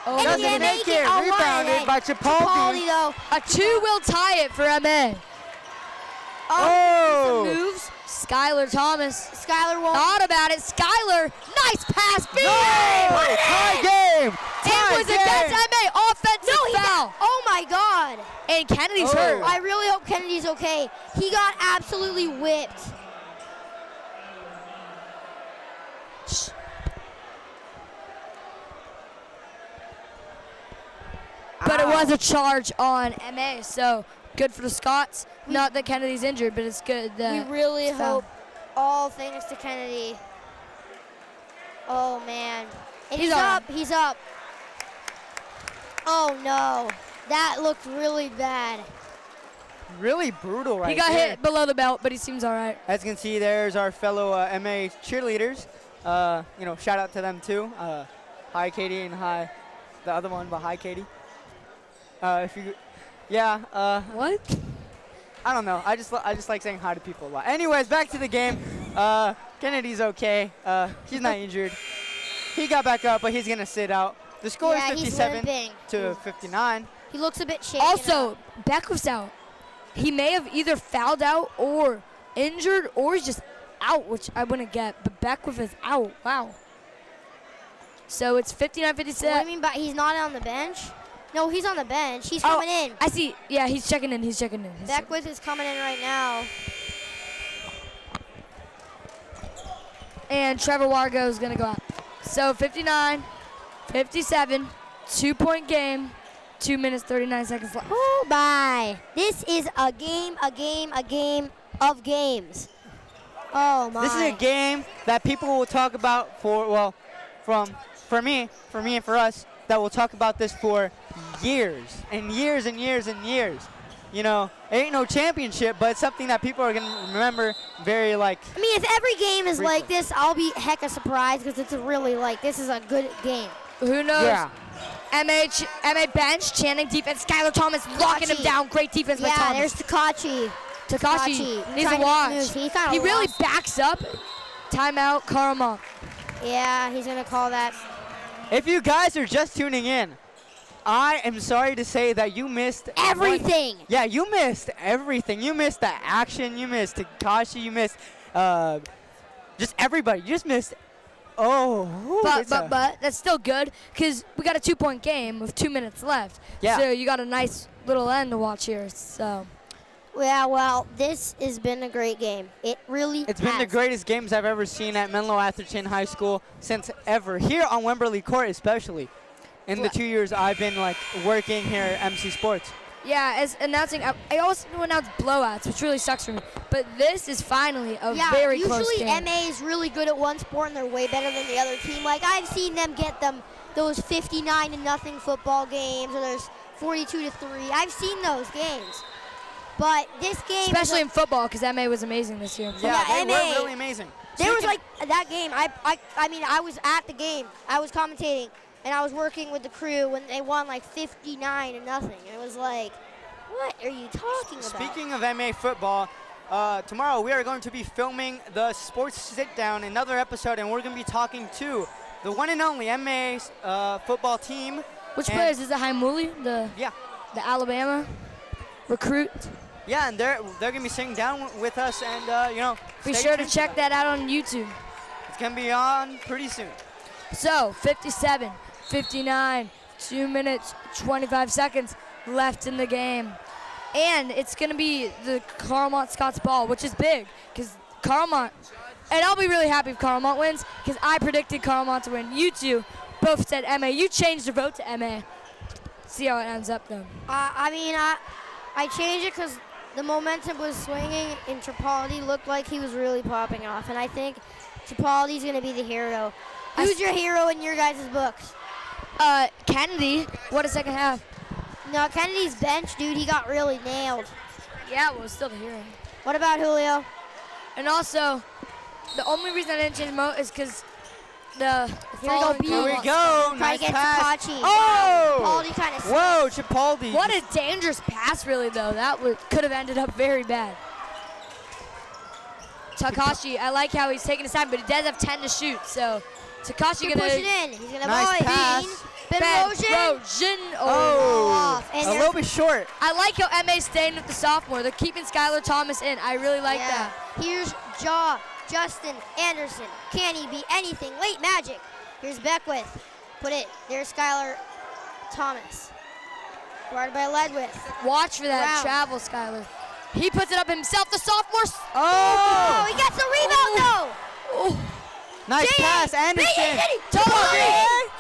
Oh, and doesn't he can't make make it. Oh, Rebounded by Tripaldi. Tripaldi though. a 2 will tie it for MA. Oh! Some moves. Skylar Thomas Skylar won't. thought about it. Skylar, nice pass. No! Tie game! It Tie was game! against MA. Offensive No, foul. oh my God. And Kennedy's Oh. hurt. I really hope Kennedy's okay. He got absolutely whipped. But it was a charge on MA, so good for the Scots. Not that Kennedy's injured, but it's good We that really it's foul. hope all thanks to Kennedy. Oh man. And He's he's all up. He's up. Oh no. That looked really bad. Really brutal right He got there. hit below the belt, but he seems all right. As you can see, there's our fellow MA cheerleaders. You know, shout out to them too. Hi, Katie, and hi, the other one, but hi, Katie. If you, yeah. What? I don't know. I just like saying hi to people a lot. Anyways, back to the game. Kennedy's okay. He's not injured. He got back up, but he's gonna sit out. The score Yeah, is he's 57 limping. to 59. He looks a bit shaken. Also, Beckwith's out. He may have either fouled out or injured or he's just out, which I wouldn't get. But Beckwith is out. Wow. So it's 59-57. What do you mean by he's not on the bench? No, he's on the bench. He's coming in. I see. Yeah, he's checking in. He's checking in. Beckwith is coming in right now. And Trevor Wargo is going to go out. So 59-57, 2-point game, 2 minutes, 39 seconds left. Oh, bye. This is a game of games. Oh, my. This is a game that people will talk about for me and for us, that will talk about this for years and years and years and years. You know, it ain't no championship, but it's something that people are going to remember very, like, I mean, if every game is Briefly. like this, I'll be hecka surprised because it's a really, like, this is a good game. Who knows? yeah. MA bench, chanting defense. Skylar Thomas locking him Takashi. down. Great defense by Yeah, Thomas. there's Takashi. Takashi needs trying to watch. make moves. He kinda He really lost. backs up. Timeout, Carlmont. Yeah, he's going to call that. If you guys are just tuning in, I am sorry to say that you missed Everything. Yeah, you missed everything. You missed the action. You missed Takashi. You missed just everybody. You just missed. Oh, But that's still good because we got a 2-point game with 2 minutes left. Yeah. So you got a nice little end to watch here. So Yeah, well, this has been a great game. It really It's been the has. greatest games I've ever seen at Menlo-Atherton High School since ever. Here on Wembley Court, especially. In the 2 years I've been like working here at MC Sports. yeah, as announcing, I also announce blowouts, which really sucks for me. But this is finally a very close usually game. MA is really good at one sport and they're way better than the other team. Like I've seen them get those 59-0 football games, or there's 42-3. I've seen those games. But this game, Especially in football, because MA was amazing this year. Yeah, they MA. were really amazing. there was like that game. I mean, I was at the game. I was commentating, and I was working with the crew when they won like 59-0. It was like, what are you talking about? Speaking of MA football, tomorrow we are going to be filming the Sports Sit Down, another episode, and we're going to be talking to the one and only MA football team. Which And- players? Is it Haimuli, the Yeah. Alabama recruit? Yeah, and they're going to be sitting down with us, and Be stay sure to tuned check for that out on YouTube. It's going to be on pretty soon. So, 57, 59, 2 minutes, 25 seconds left in the game. And it's going to be the Carlmont Scots ball, which is big, because Carlmont, and I'll be really happy if Carlmont wins, because I predicted Carlmont to win. You two both said MA. You changed your vote to MA. See how it ends up, though. I changed it because the momentum was swinging, and Tripaldi looked like he was really popping off. And I think Tripaldi's going to be the hero. Who's your hero in your guys' books? Kennedy, what a second half. No, Kennedy's bench, dude. He got really nailed. Yeah, well, still the hero. What about Julio? And also, the only reason I didn't change my vote is because the Here we go, following B. Here we Carlmont go. Try Nice to get pass. Takachi. Oh! Tripaldi kind of. Whoa, Tripaldi. What a dangerous pass, really, though. That could have ended up very bad. Takashi, I like how he's taking his time, but he does have 10 to shoot, so Takashi Push gonna it in. He's gonna Nice ball pass. it. Ben Rosen. Oh, off. And a there's- little bit short. I like how MA's staying with the sophomore. They're keeping Skylar Thomas in. I really like that. Here's Justin Anderson. Can he be anything? Late magic. Here's Beckwith. Put it. There's Skylar Thomas. Guarded by Ledwith. Watch for that Brown. travel, Skylar. He puts it up himself, the sophomore. Oh, he gets the rebound though. Oh. Nice J.A. pass, Anderson. Totally.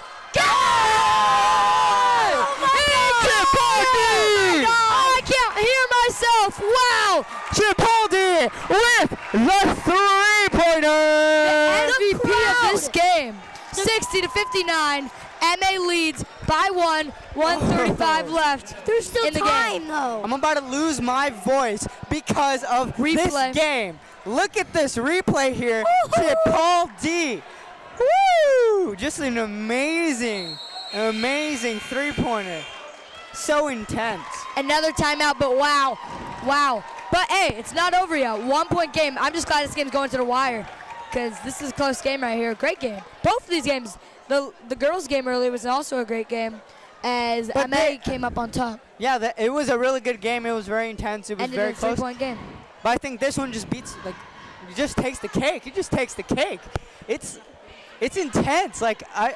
Tripaldi! I can't hear myself. Wow. Tripaldi with the three-pointer. MVP of this game. 60-59. MA leads by 1. 1:35 left. There's still in the time game. though. I'm about to lose my voice because of Replay. this game. Look at this replay here. Tripaldi. Woo! Just an amazing three-pointer. So intense. Another timeout, but wow. Wow. But hey, it's not over yet. 1 point game. I'm just glad this game's going to the wire because this is a close game right here. Great game. Both of these games. The girls' game earlier was also a great game as But MA came up on top. Yeah, it was a really good game. It was very intense. It was Ended in very a close. 3-point game. But I think this one just beats, like, it just takes the cake. It just takes the cake. It's intense. Like, I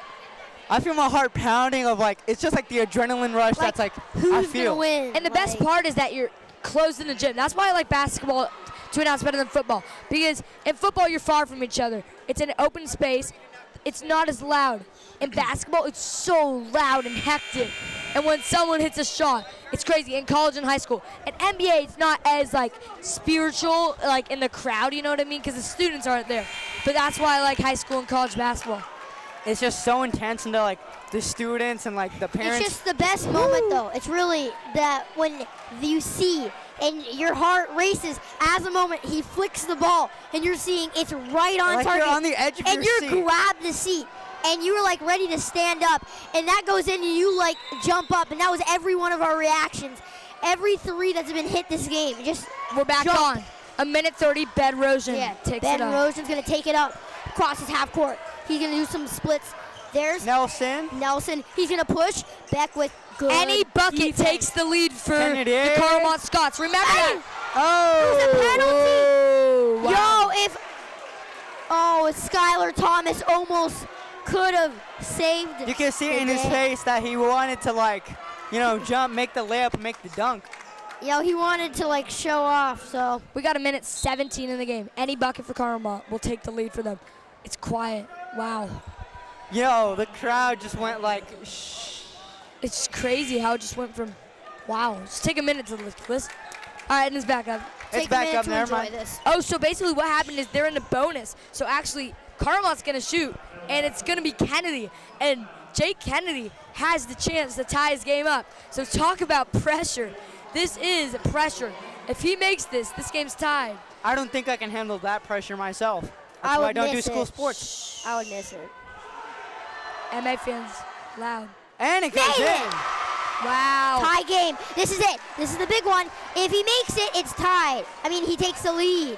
feel my heart pounding of, like, it's just like the adrenaline rush Like, that's, like, Who's I feel. gonna win? And the best part is that you're closed in the gym. That's why I like basketball to an ounce better than football. Because in football, you're far from each other. It's an open space. It's not as loud. In basketball, it's so loud and hectic. And when someone hits a shot, it's crazy. In college and high school. In NBA, it's not as, like, spiritual, like, in the crowd, you know what I mean? Because the students aren't there. But that's why I like high school and college basketball. It's just so intense, and the students and, like, the parents. It's just the best moment though. It's really that when you see and your heart races as a moment he flicks the ball and you're seeing it's right on Like target. you're on the edge of and your you're seat. grabbed the seat and you were like ready to stand up and that goes in and you like jump up and that was every one of our reactions. Every three that's been hit this game. Just We're back jump. on. A minute 30, Ben Rosen takes Ben it up. Rosen's gonna take it up, crosses half court. He's gonna do some splits. There's Nelson. Nelson. He's gonna push. Beckwith. Good Any bucket defense. takes the lead for Kennedy. the Carlmont Scots. Remember that. Oh! It was a penalty. Whoa, wow. Yo, if Skylar Thomas almost could have saved. You can see the in his day. face that he wanted to, like, jump, make the layup, and make the dunk. Yo, he wanted to like show off. So We got a minute 17 in the game. Any bucket for Carlmont will take the lead for them. It's quiet. Wow. Yo, the crowd just went like, shh. It's just crazy how it just went from, wow. Just take a minute to listen. All right, and it's back up. It's take a back minute up, to never enjoy mind. this. Oh, so basically what happened is they're in a bonus. So actually, Carlmont's going to shoot, and it's going to be Kennedy. And Jake Kennedy has the chance to tie his game up. So talk about pressure. This is pressure. If he makes this game's tied. I don't think I can handle that pressure myself. That's I why I would don't do miss school it. sports. I would miss it. MA fans, loud. And it goes Made it! in. Wow. Tie game. This is it. This is the big one. If he makes it, it's tied. I mean, he takes the lead.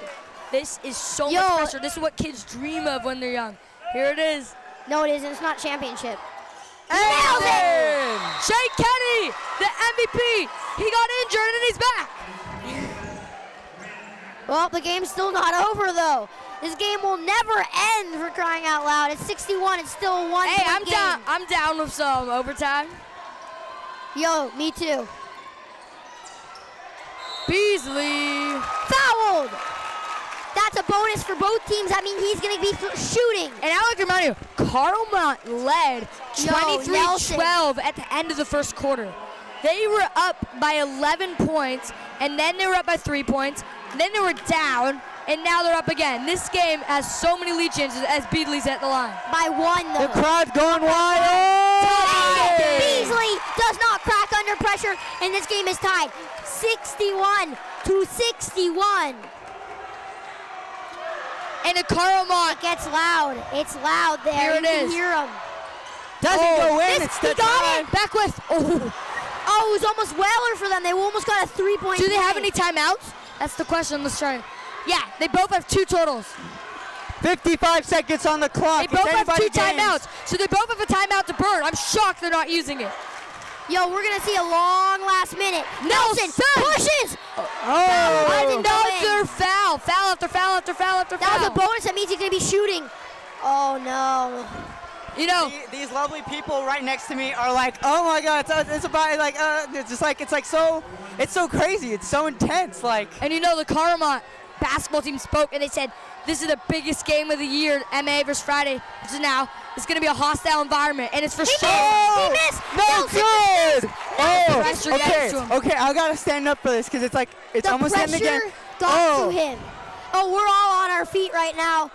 This is so Yo. much pressure. This is what kids dream of when they're young. Here it is. No, it isn't. It's not championship. And Nailed it! Jake Kennedy, the MVP. He got injured and he's back. Well, the game's still not over, though. This game will never end, for crying out loud. It's 61. It's still a one-point Hey, I'm game. down. I'm down with some overtime. Yo, me too. Beasley. Fouled. That's a bonus for both teams. I mean, he's going to be shooting. And I like to remind you, Carlmont led Yo, 23-12 at the end of the first quarter. They were up by 11 points, and then they were up by 3 points, and then they were down, and now they're up again. This game has so many lead chances as Beasley's at the line. By one, though. The crowd's going wild. Beasley does not crack under pressure, and this game is tied 61-61. And a Carlmont. It gets loud. It's loud there. Here it you can is. hear him. Doesn't go in. This, It's he the got time. it. Back with. Oh. Oh, it was almost Weller for them. They almost got a 3-point Do they have play. any timeouts? That's the question. Let's try. Yeah, they both have 2 totals. 55 seconds on the clock. They It's both have 2 anybody's game. timeouts. So they both have a timeout to burn. I'm shocked they're not using it. Yo, we're going to see a long last minute. Nelson pushes. Oh. Another foul. Foul after foul after foul after foul. That was a bonus. That means he's going to be shooting. Oh, no. You know, These lovely people right next to me are like, oh my God, it's about like, it's just like, it's so crazy. It's so intense. Like, and you know the Carlmont basketball team spoke and they said, this is the biggest game of the year, MA versus Friday, which is now. It's going to be a hostile environment, and it's for sure. He missed. no Nelson good. Oh, Pressure gets to him. okay, I gotta stand up for this because it's like it's The almost in pressure again. got to him. Oh, we're all on our feet right now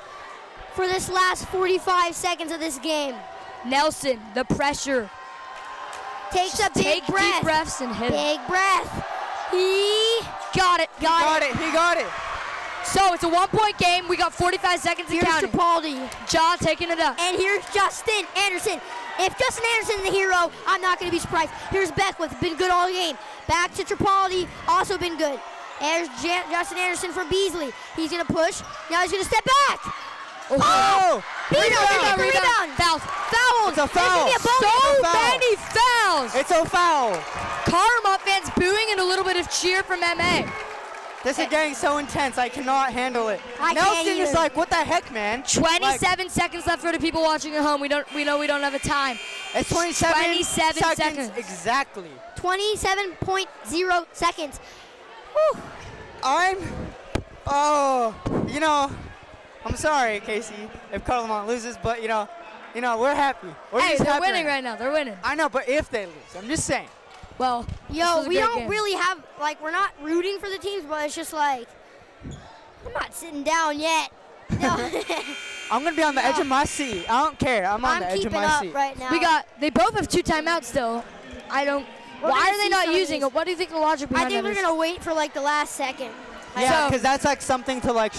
for this last 45 seconds of this game. Nelson, the pressure. Takes a big Take breath. deep breaths and hit it. Big breath. He Got it. He got it. So it's a 1-point game. We got 45 seconds to Here's count it. Tripaldi. John taking it up. And here's Justin Anderson. If Justin Anderson's the hero, I'm not going to be surprised. Here's Beckwith, been good all game. Back to Tripaldi, also been good. There's Justin Anderson for Beasley. He's going to push. Now he's going to step back. Oh! Rebound. Fouls. Foul. It's a foul. There's going to be a bonus. So It's a foul. many fouls. It's a foul. Carlmont fans booing and a little bit of cheer from MA. This is getting so intense. I cannot handle it. I Nelson can't is either. like, what the heck, man? 27 seconds left for the people watching at home. We know we don't have a time. It's 27 27 seconds. Exactly. 27.0 seconds. Whew. I'm sorry, Casey, if Carlmont loses, but we're happy. We're Hey, just they're happy winning right now. They're winning. I know, but if they lose, I'm just saying. Well, this Yo, was a we great don't game. really have, we're not rooting for the teams, but it's just like, I'm not sitting down yet. No. I'm gonna be on the edge of my seat. I don't care. I'm on the edge of keeping my up seat. right now. They both have 2 timeouts still. Why gonna are they see not some of using these. it? What do you think the logic I behind think that we're is? going to wait for the last second. Yeah, So- because that's like something to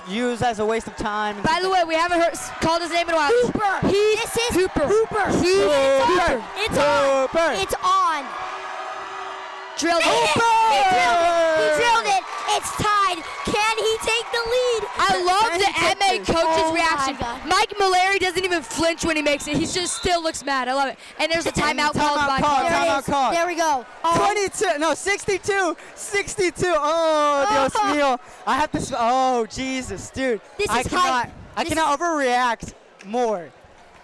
use as a waste of time. By the way, we haven't called his name in a while. Hooper. This is Hooper. Hooper. Heath Hooper. It's on. Hooper. It's on. Drilled He it. drilled it. It's tied. Can he take the lead? I love Can the he take MA this? coach's Oh my reaction. God. Mike Mallory doesn't even flinch when he makes it. He just still looks mad. I love it. And there's a timeout called by call. There Timeout it is. call. There we go. Oh, 62. Oh, Dios mío. I have to. Oh, Jesus, dude. This I is cannot. hype. I This cannot overreact more.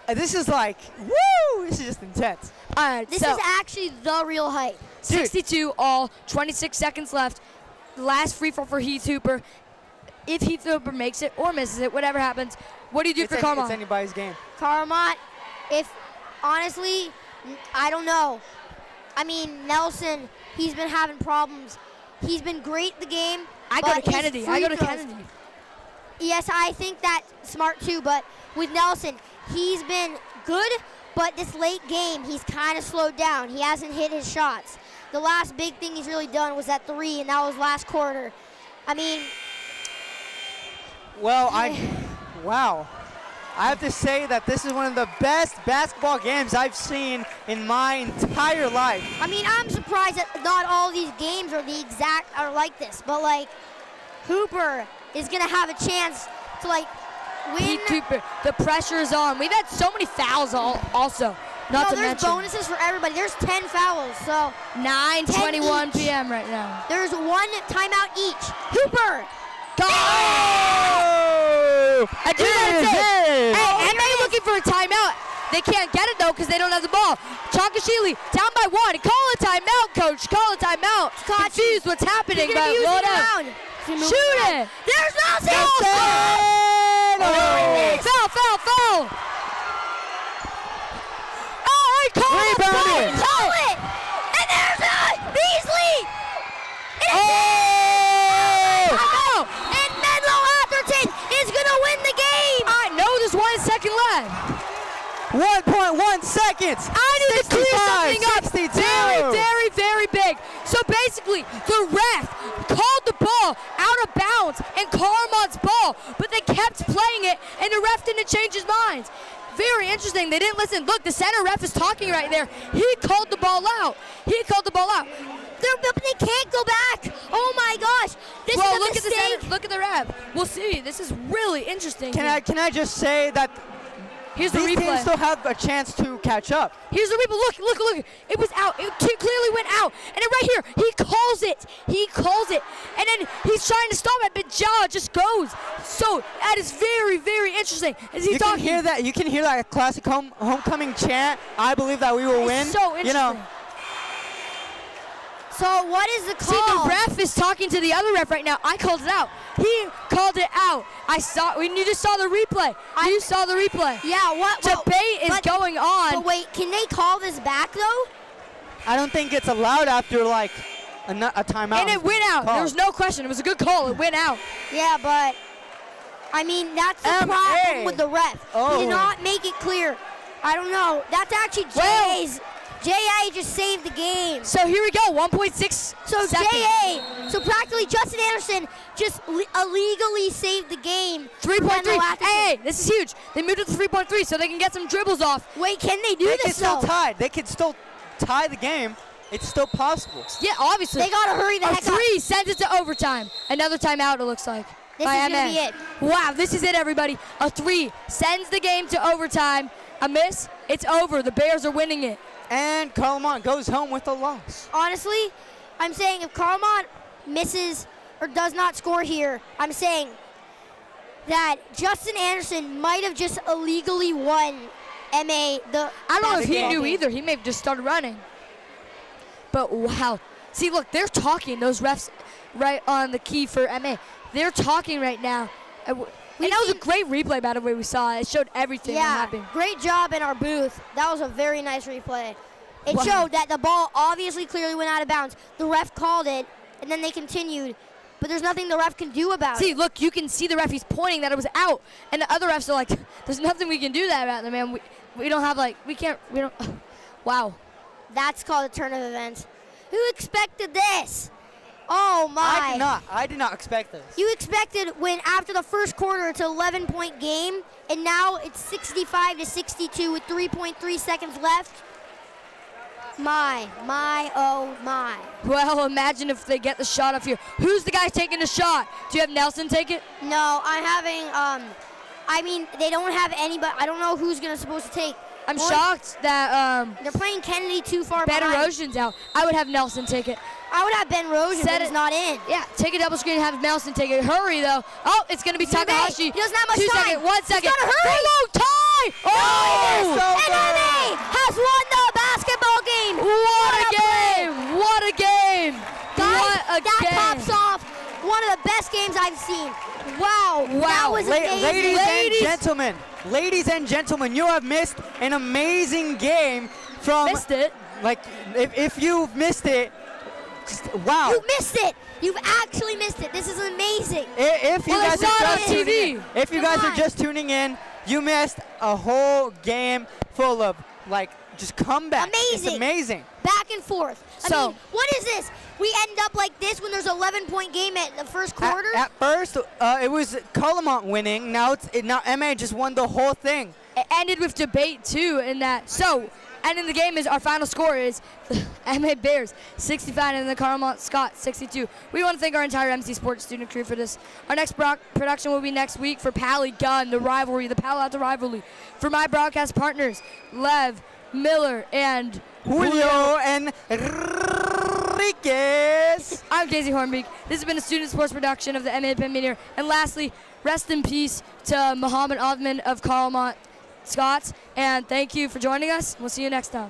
This is like, woo! This is just intense. All right, this so is actually the real hype. 62 all, 26 seconds left. Last free throw for Heath Hooper. If Heath Hooper makes it or misses it, whatever happens, what do you do for It's Carlmont? anybody's game. Carlmont, honestly, I don't know. I mean, Nelson, he's been having problems. He's been great the game. I go but to his Kennedy. free I go to throws- Kennedy. Yes, I think that's smart too, but with Nelson, he's been good, But this late game, he's kind of slowed down. He hasn't hit his shots. The last big thing he's really done was that 3, and that was last quarter. I mean, Well, wow. I have to say that this is one of the best basketball games I've seen in my entire life. I mean, I'm surprised that not all these games are like this. But like, Hooper is gonna have a chance to like win. Pete Cooper, the pressure is on. We've had so many fouls also. Not to there's mention. bonuses for everybody. There's 10 fouls, so 9:21 each. p.m. right now. There's 1 timeout each. Hooper. Oh! I do gotta say, hey, MA looking for a timeout. They can't get it though because they don't have the ball. Chakashili down by 1. Call a timeout, coach. Call a timeout. Confused what's happening, but roll it out. Shoot it. There's nothing. Foul. Oh, he called it. Call it. And there's Beasley. And Menlo-Atherton is going to win the game. I know there's 1 second left. 1.1 seconds. I need to clear something up. 62. Very big. So basically, the ref called the ball out of bounds and Carlmont's ball, but they kept playing it, and the ref didn't change his mind. Very interesting. They didn't listen. Look, the center ref is talking right there. He called the ball out. But they can't go back. Oh my gosh. This is a look mistake. at the center. Look at the ref. We'll see. This is really interesting. Can I just say that Here's the these teams replay. still have a chance to catch up. Here's the replay. Look. It was out. It clearly went out. And then right here, he calls it. And then he's trying to stop it, but Ja just goes. So that is very interesting. As he's talking. You can hear that classic homecoming chant. I believe that we will win. It's so interesting. You know, So what is the call? See, the ref is talking to the other ref right now. I called it out. He called it out. You just saw the replay. You saw the replay. Yeah, what? Debate is going on. But wait, can they call this back though? I don't think it's allowed after like a timeout. And it went out. There was no question. It was a good call. It went out. Yeah, but I mean that's the problem with the ref. He did not make it clear. I don't know. That's actually JA just saved the game. So here we go, 1.6 So seconds. so practically Justin Anderson just illegally saved the game. 3.3. Hey, this is huge. They moved it to 3.3 so they can get some dribbles off. Wait, can they do They this can still though? They can still tie the game. It's still possible. Yeah, obviously. They gotta hurry the heck up. 3 sends it to overtime. Another timeout, it looks like. This is gonna be it. Wow, this is it, everybody. A 3 sends the game to overtime. A miss, it's over. The Bears are winning it. And Carlmont goes home with a loss. Honestly, I'm saying if Carlmont misses or does not score here, I'm saying that Justin Anderson might have just illegally won MA. I don't know if he knew game. either. He may have just started running. But wow. See, look, they're talking. Those refs right on the key for MA. They're talking right now. And that was a great replay, by the way, we saw. It showed everything that happened. Great job in our booth. That was a very nice replay. It showed that the ball obviously clearly went out of bounds. The ref called it, and then they continued. But there's nothing the ref can do about it. See, look, you can see the ref. He's pointing that it was out. And the other refs are like, there's nothing we can do that about them, man. We don't have, like, we don't. Wow. That's called a turn of events. Who expected this? Oh, my. I did not expect this. You expected when after the first quarter it's an 11-point game, and now it's 65-62 with 3.3 seconds left. My, oh my. Well, imagine if they get the shot up here. Who's the guy taking the shot? Do you have Nelson take it? No, I'm having, I mean, they don't have anybody. I don't know who's supposed to take. I'm shocked that they're playing Kennedy too far Ben behind. Erosion's out. I would have Nelson take it. I would have Ben Rosen, but he's not in. Yeah, take a double screen and have Nelson take it. Hurry, though. Oh, it's going to be Takahashi. He doesn't have much 2 time. seconds, 1 second. He's gotta hurry. Go, tie! Oh! And MA has won the basketball game. What a game! What a game! Guys, what a that game! tops off one of the best games I've seen. Wow. That was amazing. Ladies and gentlemen, you have missed an amazing game from. Missed it? Like, if you've missed it, wow. You missed it. You've actually missed it. This is amazing. If you guys it's not on TV. If you guys are just tuning in, you missed a whole game full of like just comeback. Amazing. It's amazing. Back and forth. So- I mean, what is this? We end up like this when there's 11-point game at the first quarter? At first, it was Carlmont winning. Now now MA just won the whole thing. It ended with debate too in that. So, ending the game is our final score is the MA Bears 65 and the Carlmont Scots 62. We want to thank our entire MC Sports student crew for this. Our next production will be next week for Pally Gun, the rivalry, the Palo Alto rivalry. For my broadcast partners, Lev, Miller, and Julio Enriquez. I'm Casey Hornbeek. This has been a student sports production of the Midpen Meteor. And lastly, rest in peace to Muhammad Othman of Carlmont Scots. And thank you for joining us. We'll see you next time.